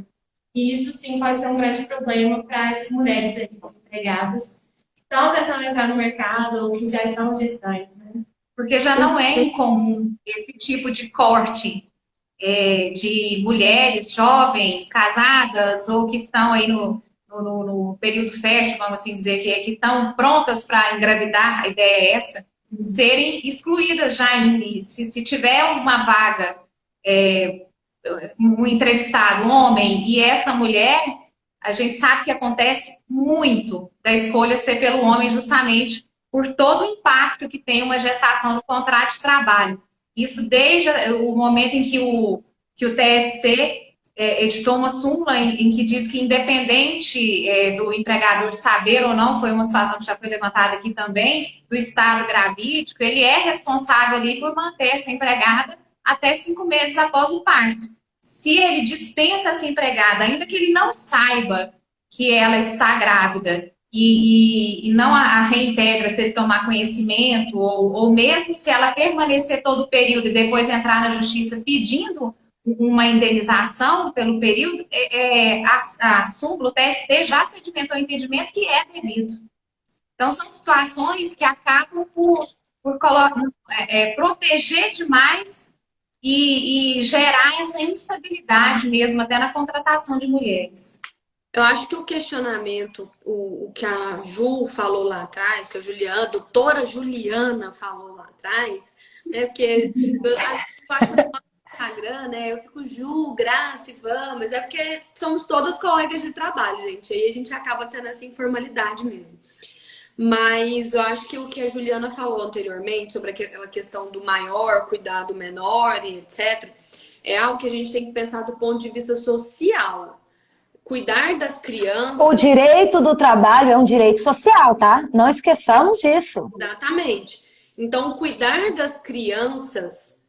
E isso, sim, pode ser um grande problema para essas mulheres aí, desempregadas, que estão tentando entrar no mercado ou que já estão gestantes, né? Porque já não é incomum esse tipo de corte de mulheres jovens, casadas, ou que estão aí no período fértil, vamos assim dizer, que estão prontas para engravidar, a ideia é essa, serem excluídas já se tiver uma vaga, um entrevistado, homem, e essa mulher, a gente sabe que acontece muito da escolha ser pelo homem justamente por todo o impacto que tem uma gestação no contrato de trabalho. Isso desde o momento em que o TST editou uma súmula em que diz que independente do empregador saber ou não, foi uma situação que já foi levantada aqui também, do estado gravídico, ele é responsável ali por manter essa empregada até 5 meses após o parto. Se ele dispensa essa empregada, ainda que ele não saiba que ela está grávida e não a reintegra se ele tomar conhecimento, ou mesmo se ela permanecer todo o período e depois entrar na justiça pedindo uma indenização pelo período, a súmula, o TST já sedimentou o entendimento que é devido. Então, são situações que acabam por proteger demais e gerar essa instabilidade mesmo, até na contratação de mulheres. Eu acho que o questionamento, o que a Ju falou lá atrás, que a doutora Juliana falou lá atrás, né? Porque eu acho que no Instagram, né? Eu fico Ju, Graça, Ivan, mas é porque somos todas colegas de trabalho, gente. Aí a gente acaba tendo essa informalidade mesmo. Mas eu acho que o que a Juliana falou anteriormente sobre aquela questão do maior cuidar do menor e etc., é algo que a gente tem que pensar do ponto de vista social. Cuidar das crianças. O direito do trabalho é um direito social, tá? Não esqueçamos disso. Exatamente. Então, cuidar das crianças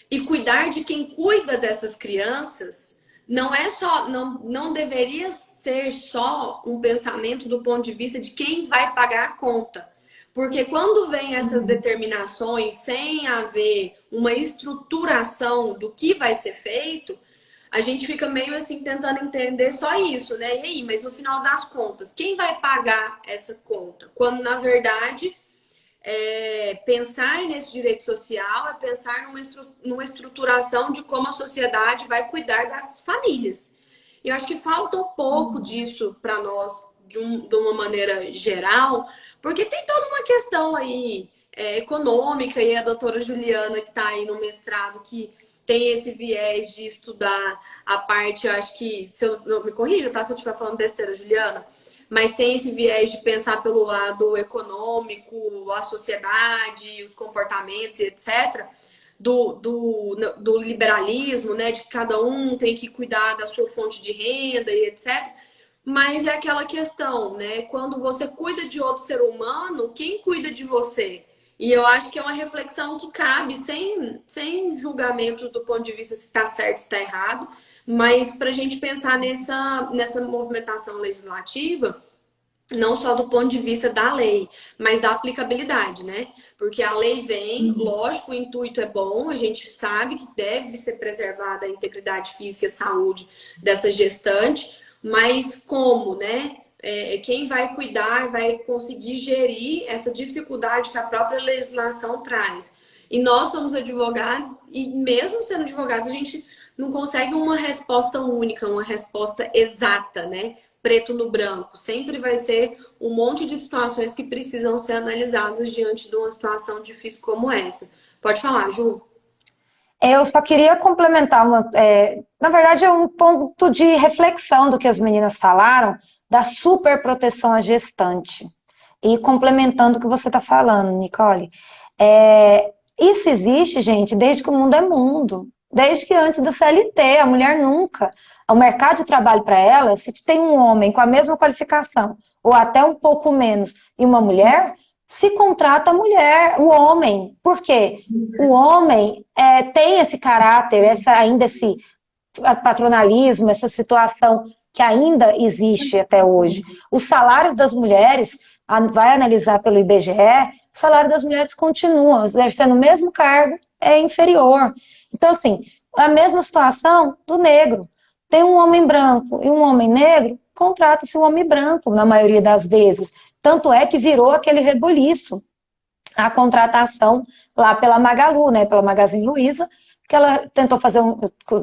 e cuidar de quem cuida dessas crianças não é só, não deveria ser só um pensamento do ponto de vista de quem vai pagar a conta. Porque quando vem essas determinações sem haver uma estruturação do que vai ser feito, a gente fica meio assim tentando entender só isso, né? E aí, mas no final das contas, quem vai pagar essa conta? Quando, na verdade, pensar nesse direito social é pensar numa estruturação de como a sociedade vai cuidar das famílias. E eu acho que falta um pouco disso para nós, de uma maneira geral, porque tem toda uma questão aí econômica, e a doutora Juliana, que está aí no mestrado, que tem esse viés de estudar a parte, eu acho que, se eu não me corrija, tá? Se eu estiver falando besteira, Juliana, mas tem esse viés de pensar pelo lado econômico, a sociedade, os comportamentos, etc., do liberalismo, né? De que cada um tem que cuidar da sua fonte de renda e etc. Mas é aquela questão, né? Quando você cuida de outro ser humano, quem cuida de você? E eu acho que é uma reflexão que cabe sem julgamentos do ponto de vista se está certo, se está errado, mas para a gente pensar nessa movimentação legislativa, não só do ponto de vista da lei, mas da aplicabilidade, né? Porque a lei vem, lógico, o intuito é bom, a gente sabe que deve ser preservada a integridade física e a saúde dessa gestante, mas como, né? Quem vai cuidar vai conseguir gerir essa dificuldade que a própria legislação traz. E nós somos advogados, e mesmo sendo advogados, a gente não consegue uma resposta única, uma resposta exata, né? Preto no branco. Sempre vai ser um monte de situações que precisam ser analisadas diante de uma situação difícil como essa. Pode falar, Ju. Eu só queria complementar na verdade é um ponto de reflexão do que as meninas falaram da superproteção à gestante. E complementando o que você está falando, Nicole, isso existe, gente, desde que o mundo é mundo. Desde que antes da CLT, a mulher nunca. O mercado de trabalho para ela, se tem um homem com a mesma qualificação, ou até um pouco menos, e uma mulher, se contrata a mulher, o homem. Por quê? O homem tem esse caráter, ainda esse patronalismo, essa situação que ainda existe até hoje. Os salários das mulheres, vai analisar pelo IBGE, o salário das mulheres continua, deve ser no mesmo cargo, é inferior. Então, assim, a mesma situação do negro. Tem um homem branco e um homem negro, contrata-se um homem branco, na maioria das vezes. Tanto é que virou aquele rebuliço a contratação lá pela Magalu, né, pela Magazine Luiza, que ela tentou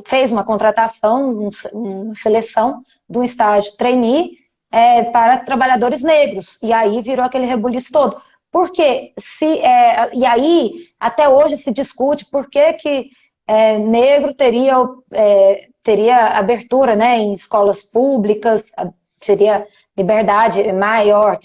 fez uma contratação, uma seleção de um estágio trainee para trabalhadores negros. E aí virou aquele rebuliço todo. Porque e aí, até hoje se discute por que negro teria abertura, né, em escolas públicas, teria liberdade maior,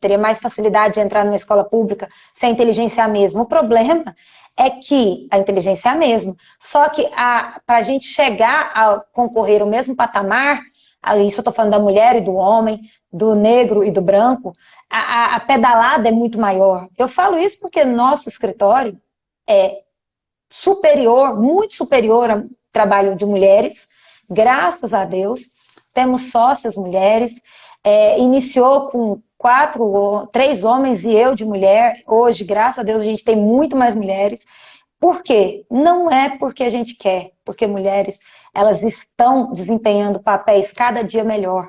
teria mais facilidade de entrar numa escola pública se a inteligência é a mesma. O problema é que a inteligência é a mesma, só que para a gente chegar a concorrer ao mesmo patamar, isso eu estou falando da mulher e do homem, do negro e do branco, a pedalada é muito maior. Eu falo isso porque nosso escritório superior, muito superior ao trabalho de mulheres, graças a Deus. Temos sócias mulheres, iniciou com 3 homens e eu de mulher. Hoje, graças a Deus, a gente tem muito mais mulheres. Por quê? Não é porque a gente quer, porque mulheres, elas estão desempenhando papéis cada dia melhor.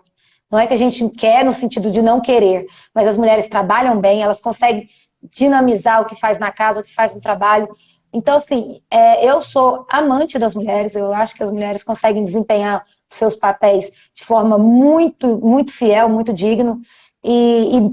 Não é que a gente quer no sentido de não querer, mas as mulheres trabalham bem, elas conseguem dinamizar o que faz na casa, o que faz no trabalho. Então, assim, eu sou amante das mulheres, eu acho que as mulheres conseguem desempenhar seus papéis de forma muito, muito fiel, muito digno, e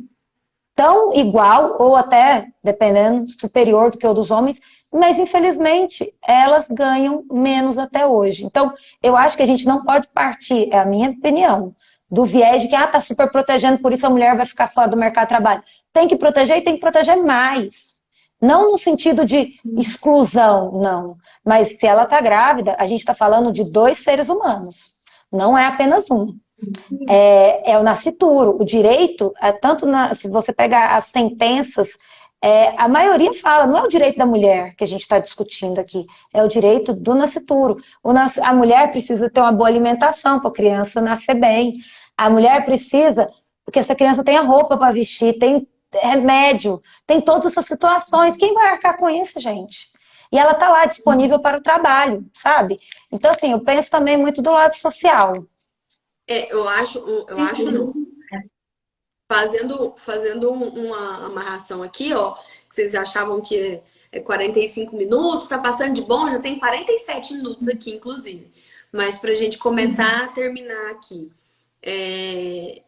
tão igual, ou até, dependendo, superior do que o dos homens, mas infelizmente elas ganham menos até hoje. Então, eu acho que a gente não pode partir, é a minha opinião, do viés de que tá super protegendo, por isso a mulher vai ficar fora do mercado de trabalho. Tem que proteger e tem que proteger mais. Não no sentido de exclusão, não. Mas se ela está grávida, a gente está falando de 2 seres humanos. Não é apenas um. É o nascituro. O direito, se você pegar as sentenças, a maioria fala, não é o direito da mulher que a gente está discutindo aqui, é o direito do nascituro. A mulher precisa ter uma boa alimentação para a criança nascer bem. A mulher precisa que essa criança tenha roupa para vestir, tem remédio, tem todas essas situações. Quem vai arcar com isso, gente? E ela está lá disponível para o trabalho, sabe? Então, assim, eu penso também muito do lado social. Eu acho não. Fazendo uma amarração aqui, ó, que vocês achavam que é 45 minutos, tá passando de bom, já tem 47 minutos aqui, inclusive. Mas pra gente começar a terminar aqui.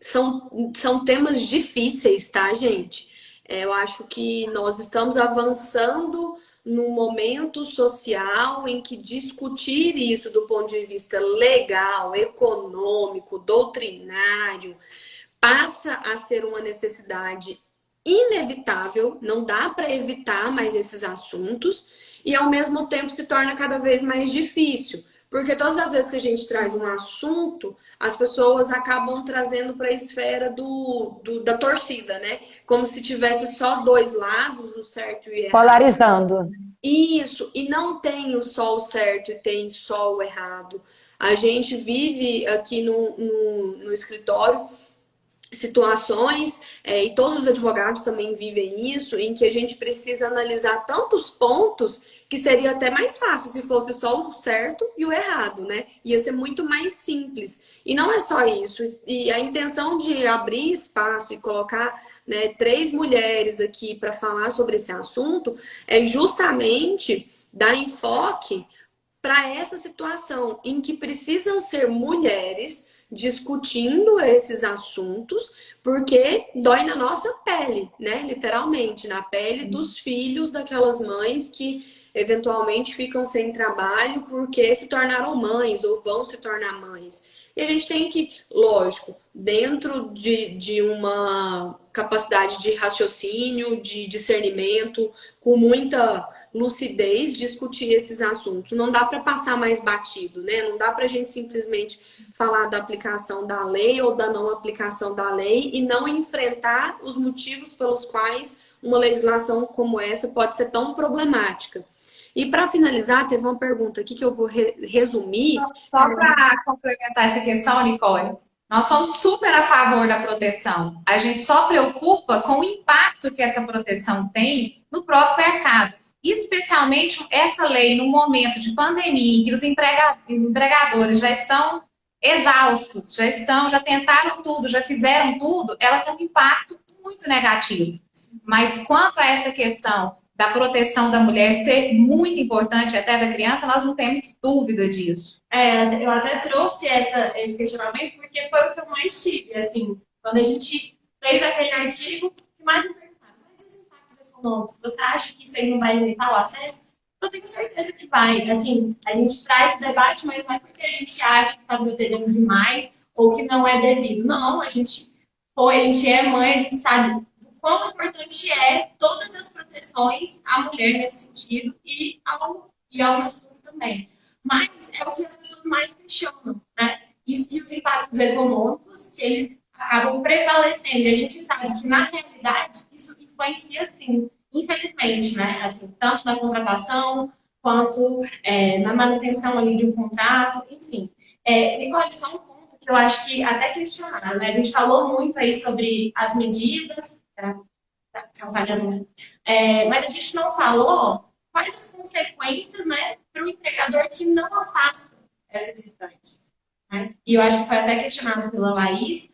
São temas difíceis, tá, gente? Eu acho que nós estamos avançando num momento social em que discutir isso do ponto de vista legal, econômico, doutrinário, passa a ser uma necessidade inevitável, não dá para evitar mais esses assuntos, e ao mesmo tempo se torna cada vez mais difícil. Porque todas as vezes que a gente traz um assunto, as pessoas acabam trazendo para a esfera da torcida, né? Como se tivesse só 2 lados, o certo e o errado. Polarizando. Isso, e não tem só o certo e tem só o errado. A gente vive aqui no escritório situações, e todos os advogados também vivem isso, em que a gente precisa analisar tantos pontos que seria até mais fácil se fosse só o certo e o errado, né? Ia ser muito mais simples. E não é só isso. E a intenção de abrir espaço e colocar, né, 3 mulheres aqui para falar sobre esse assunto é justamente dar enfoque para essa situação em que precisam ser mulheres discutindo esses assuntos, porque dói na nossa pele, né? Literalmente, na pele dos filhos daquelas mães que eventualmente ficam sem trabalho porque se tornaram mães ou vão se tornar mães. E a gente tem que, lógico, dentro de uma capacidade de raciocínio, de discernimento, com muita lucidez, discutir esses assuntos. Não dá para passar mais batido, né? Não dá para a gente simplesmente falar da aplicação da lei ou da não aplicação da lei e não enfrentar os motivos pelos quais uma legislação como essa pode ser tão problemática. E para finalizar, teve uma pergunta aqui que eu vou resumir. Só para complementar essa questão, Nicole, nós somos super a favor da proteção. A gente só preocupa com o impacto que essa proteção tem no próprio mercado. Especialmente essa lei no momento de pandemia, em que os empregadores já estão exaustos, já tentaram tudo, já fizeram tudo, ela tem um impacto muito negativo. Mas quanto a essa questão da proteção da mulher ser muito importante, até da criança, nós não temos dúvida disso. Eu até trouxe esse questionamento porque foi o que eu mais tive, assim, quando a gente fez aquele artigo, que mais me perguntaram, mas os impactos econômicos, você acha que isso aí não vai limitar o acesso? Eu tenho certeza que vai. Assim, a gente traz debate, mas não é porque a gente acha que está protegendo demais ou que não é devido. Não, a gente é mãe, a gente sabe o quão importante é todas as proteções à mulher nesse sentido e ao masculino também. Mas é o que as pessoas mais questionam, né? E os impactos econômicos, que eles acabam prevalecendo. E a gente sabe que, na realidade, isso influencia, sim, infelizmente, né? Assim, tanto na contratação, quanto na manutenção ali de um contrato, enfim. Nicole, só um ponto que eu acho que até questionar, né? A gente falou muito aí sobre as medidas, tá falhando, né? Mas a gente não falou quais as consequências, né, para o empregador que não afasta essas gestantes, né? E eu acho que foi até questionado pela Laís.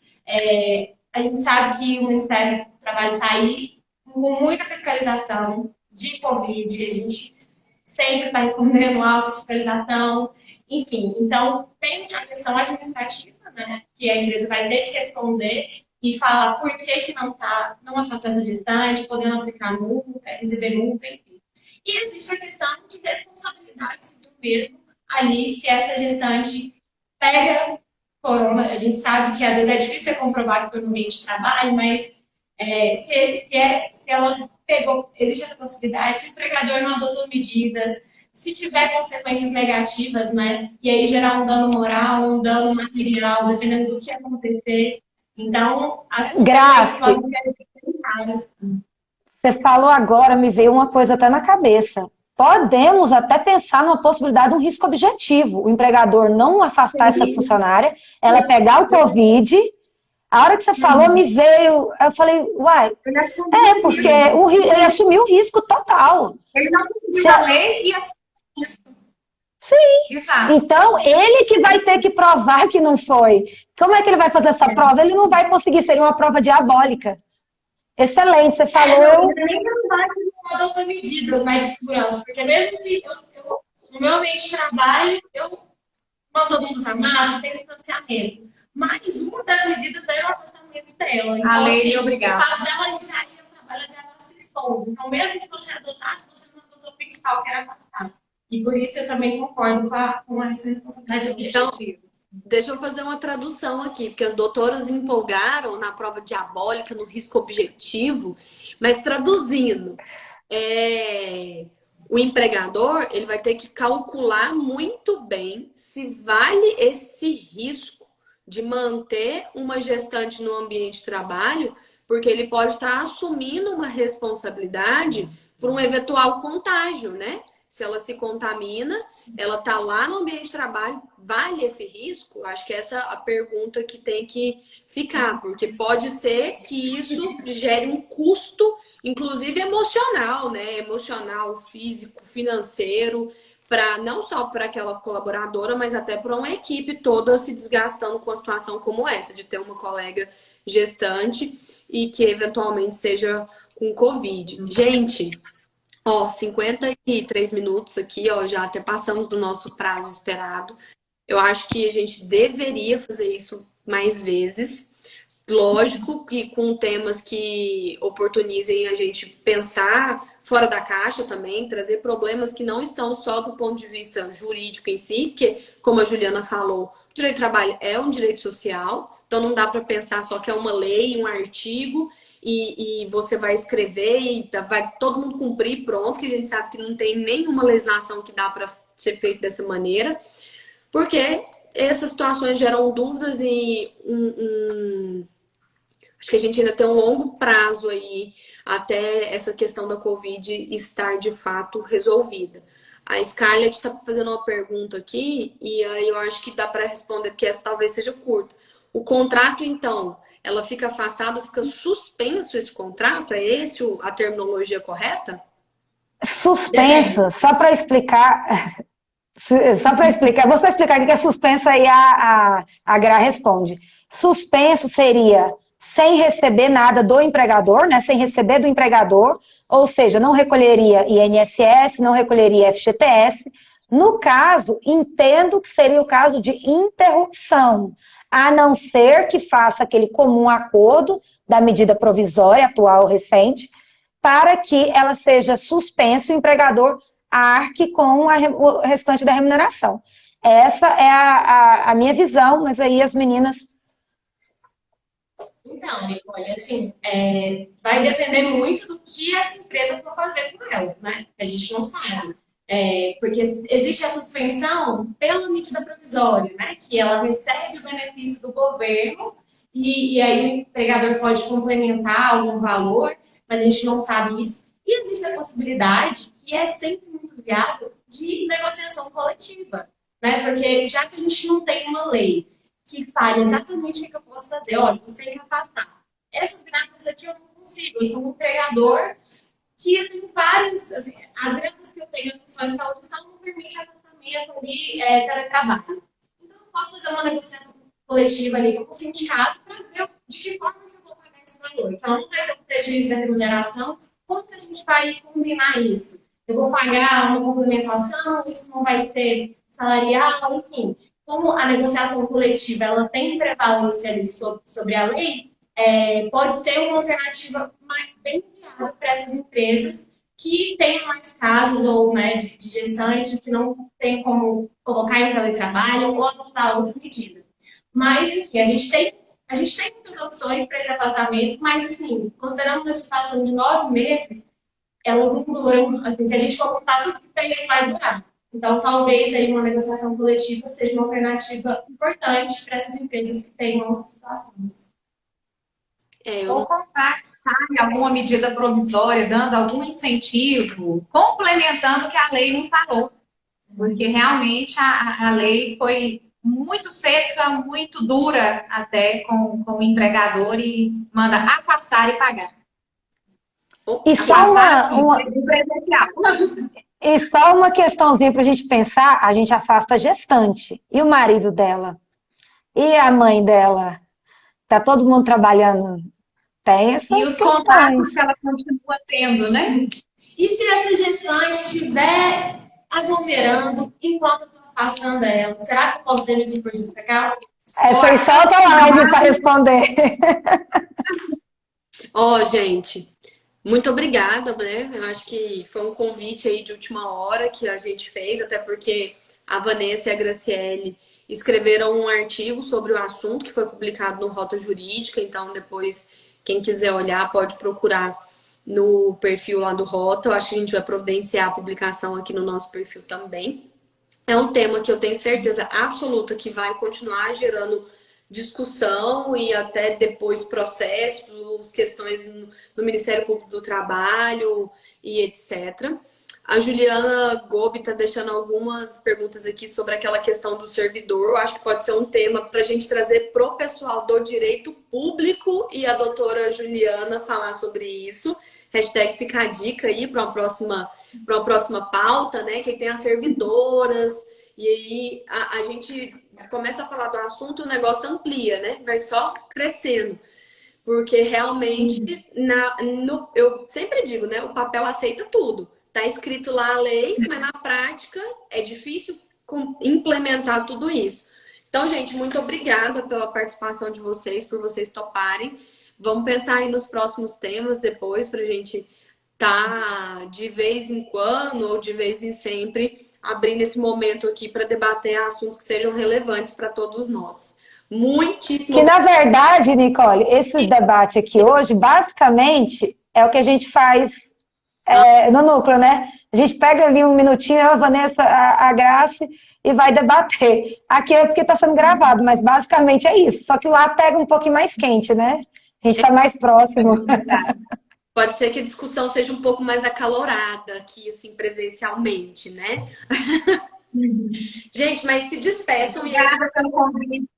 A gente sabe que o Ministério do Trabalho está aí com muita fiscalização de Covid, a gente sempre está respondendo alta fiscalização, enfim. Então, tem a questão administrativa, né, que a empresa vai ter que responder e falar por que não afastou essa gestante, podendo aplicar multa, receber multa, enfim. E existe a questão de responsabilidade civil mesmo, ali, se essa gestante pega corona. A gente sabe que às vezes é difícil comprovar que foi no meio de trabalho, mas se ela pegou, existe essa possibilidade, se o empregador não adotou medidas, se tiver consequências negativas, né? E aí gerar um dano moral, um dano material, dependendo do que acontecer. Então, as consequências Grace, podem ser bem caras. você falou agora, me veio uma coisa até na cabeça. Podemos até pensar numa possibilidade de um risco objetivo. O empregador não afastar essa funcionária, ela pegar o Covid. A hora que você falou, me veio. Eu falei, uai, Ele assumiu porque isso. ele assumiu o risco total. Ele não cumpriu a lei e assumiu isso. Sim. Exato. Então, ele que vai ter que provar que não foi. Como é que ele vai fazer essa prova? Ele não vai conseguir, seria uma prova diabólica. Excelente, você falou. Nem não adotou medidas, né, de segurança, porque mesmo se no meu ambiente de trabalho, eu mando todo mundo usar máscara, tem distanciamento. Mas uma das medidas era o afastamento dela. Então, A lei assim, obrigava. o fato dela já ir ao trabalho, ela já não se expondo. Então, mesmo que você adotasse, você não adotou o principal, que era afastar. E por isso eu também concordo com essa responsabilidade objetiva. Deixa eu fazer uma tradução aqui, porque as doutoras empolgaram na prova diabólica, no risco objetivo, mas traduzindo, o empregador ele vai ter que calcular muito bem se vale esse risco de manter uma gestante no ambiente de trabalho, porque ele pode estar assumindo uma responsabilidade por um eventual contágio, né? Se ela se contamina, ela está lá no ambiente de trabalho, vale esse risco? Acho que essa é a pergunta que tem que ficar, porque pode ser que isso gere um custo, inclusive emocional, né? Emocional, físico, financeiro, não só para aquela colaboradora, mas até para uma equipe toda se desgastando com uma situação como essa, de ter uma colega gestante e que eventualmente esteja com Covid. Gente, 53 minutos aqui, já até passamos do nosso prazo esperado. Eu acho que a gente deveria fazer isso mais vezes. Lógico que com temas que oportunizem a gente pensar fora da caixa também, trazer problemas que não estão só do ponto de vista jurídico em si, porque, como a Juliana falou, o direito do trabalho é um direito social, então não dá para pensar só que é uma lei, um artigo, e você vai escrever e vai todo mundo cumprir, pronto, que a gente sabe que não tem nenhuma legislação que dá para ser feito dessa maneira, porque essas situações geram dúvidas e acho que a gente ainda tem um longo prazo aí até essa questão da Covid estar de fato resolvida. A Scarlett está fazendo uma pergunta aqui e aí eu acho que dá para responder, porque essa talvez seja curta. O contrato, então, ela fica afastada, fica suspenso esse contrato? É esse a terminologia correta? Suspenso, só para explicar. Só para explicar, vou só explicar o que é suspenso, aí a Gra responde. Suspenso seria sem receber nada do empregador, né? Sem receber do empregador, ou seja, não recolheria INSS, não recolheria FGTS. No caso, entendo que seria o caso de interrupção, a não ser que faça aquele comum acordo da medida provisória atual recente, para que ela seja suspensa, o empregador arque com o restante da remuneração. Essa é a minha visão, mas aí as meninas... Então, Nicole, assim, vai depender muito do que essa empresa for fazer com ela, né? A gente não sabe. Porque existe a suspensão pela medida provisória, né? Que ela recebe o benefício do governo e aí o empregador pode complementar algum valor, mas a gente não sabe isso. E existe a possibilidade, que é sempre muito viável, de negociação coletiva, né? Porque já que a gente não tem uma lei que fale exatamente o que eu posso fazer, olha, você tem que afastar. Essas grávidas aqui eu não consigo, eu sou um empregador que eu tenho várias, assim, as grávidas que eu tenho, as funções que elas estão, não permite afastamento ali, teletrabalho. Então eu posso fazer uma negociação coletiva ali com o sindicato para ver de que forma que eu vou pagar esse valor. Então não vai ter um prejuízo da remuneração, como que a gente vai combinar isso? Eu vou pagar uma complementação, isso não vai ser salarial, enfim. Como a negociação coletiva ela tem prevalência ali sobre a lei, pode ser uma alternativa bem viável para essas empresas que tenham mais casos ou, né, de gestantes que não tem como colocar em teletrabalho ou adotar outra medida. Mas, enfim, a gente tem muitas opções para esse afastamento, mas, assim, considerando uma gestação de 9 meses, elas não duram, assim, se a gente for contar tudo que tem, não vai durar. Então, talvez aí uma negociação coletiva seja uma alternativa importante para essas empresas que tenham essas situações. Ou contar que sai alguma medida provisória, dando algum incentivo, complementando o que a lei não falou. Porque realmente a lei foi muito seca, muito dura até com o empregador e manda afastar e pagar. E só Presencial. e só uma questãozinha para a gente pensar, a gente afasta a gestante. E o marido dela? E a mãe dela? Tá todo mundo trabalhando? Tem essas E os questões. contatos que ela continua tendo, né? E se essa gestante estiver aglomerando enquanto eu estou afastando ela? Será que eu posso demitir por justa causa? Essa aí só outra live para responder. Ó, gente, muito obrigada, né? Eu acho que foi um convite aí de última hora que a gente fez, até porque a Vanessa e a Graciele escreveram um artigo sobre o assunto que foi publicado no Rota Jurídica, então depois quem quiser olhar pode procurar no perfil lá do Rota. Eu acho que a gente vai providenciar a publicação aqui no nosso perfil também. É um tema que eu tenho certeza absoluta que vai continuar gerando discussão e até depois processos, questões no Ministério Público do Trabalho e etc. A Juliana Gobi está deixando algumas perguntas aqui sobre aquela questão do servidor. Eu acho que pode ser um tema para a gente trazer pro pessoal do direito público e a doutora Juliana falar sobre isso. Hashtag fica a dica aí para uma próxima pauta, né? Que tem as servidoras. E aí a gente começa a falar do assunto e o negócio amplia, né? Vai só crescendo. Porque realmente, eu sempre digo, né? O papel aceita tudo. Tá escrito lá a lei, mas na prática é difícil implementar tudo isso. Então, gente, muito obrigada pela participação de vocês, por vocês toparem. Vamos pensar aí nos próximos temas depois, pra gente tá de vez em quando ou de vez em sempre abrindo esse momento aqui para debater assuntos que sejam relevantes para todos nós. Muitíssimo. Que na verdade, Nicole, esse debate aqui hoje, basicamente, é o que a gente faz no núcleo, né? A gente pega ali um minutinho, eu, a Vanessa, a Grace, e vai debater. Aqui é porque está sendo gravado, mas basicamente é isso. Só que lá pega um pouquinho mais quente, né? A gente está mais próximo. Pode ser que a discussão seja um pouco mais acalorada aqui, assim, presencialmente, né? Gente, mas se despeçam. Obrigada pelo convite.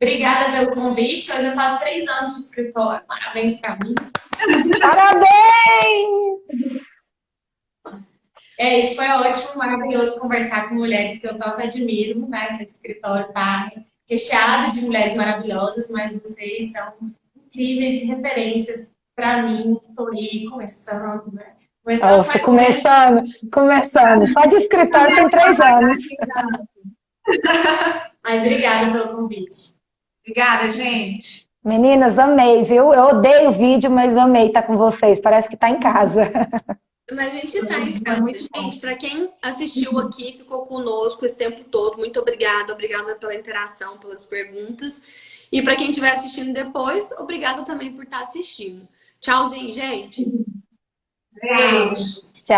Obrigada pelo convite. Hoje eu faço 3 anos de escritório. Parabéns para mim. Parabéns! Isso foi ótimo, maravilhoso conversar com mulheres que eu tanto admiro, né? Que esse escritório está recheado de mulheres maravilhosas, mas vocês são incríveis e referências para mim, que estou aí começando, né? Começando. Só de escritório tem 3 anos. Mas obrigada pelo convite. Obrigada, gente. Meninas, amei, viu? Eu odeio o vídeo, mas amei estar com vocês. Parece que está em casa. Mas a gente tá em casa, gente. Para quem assistiu aqui, ficou conosco esse tempo todo, muito obrigada. Obrigada pela interação, pelas perguntas. E para quem estiver assistindo depois, obrigada também por estar assistindo. Tchauzinho, gente. Beijo. Tchau.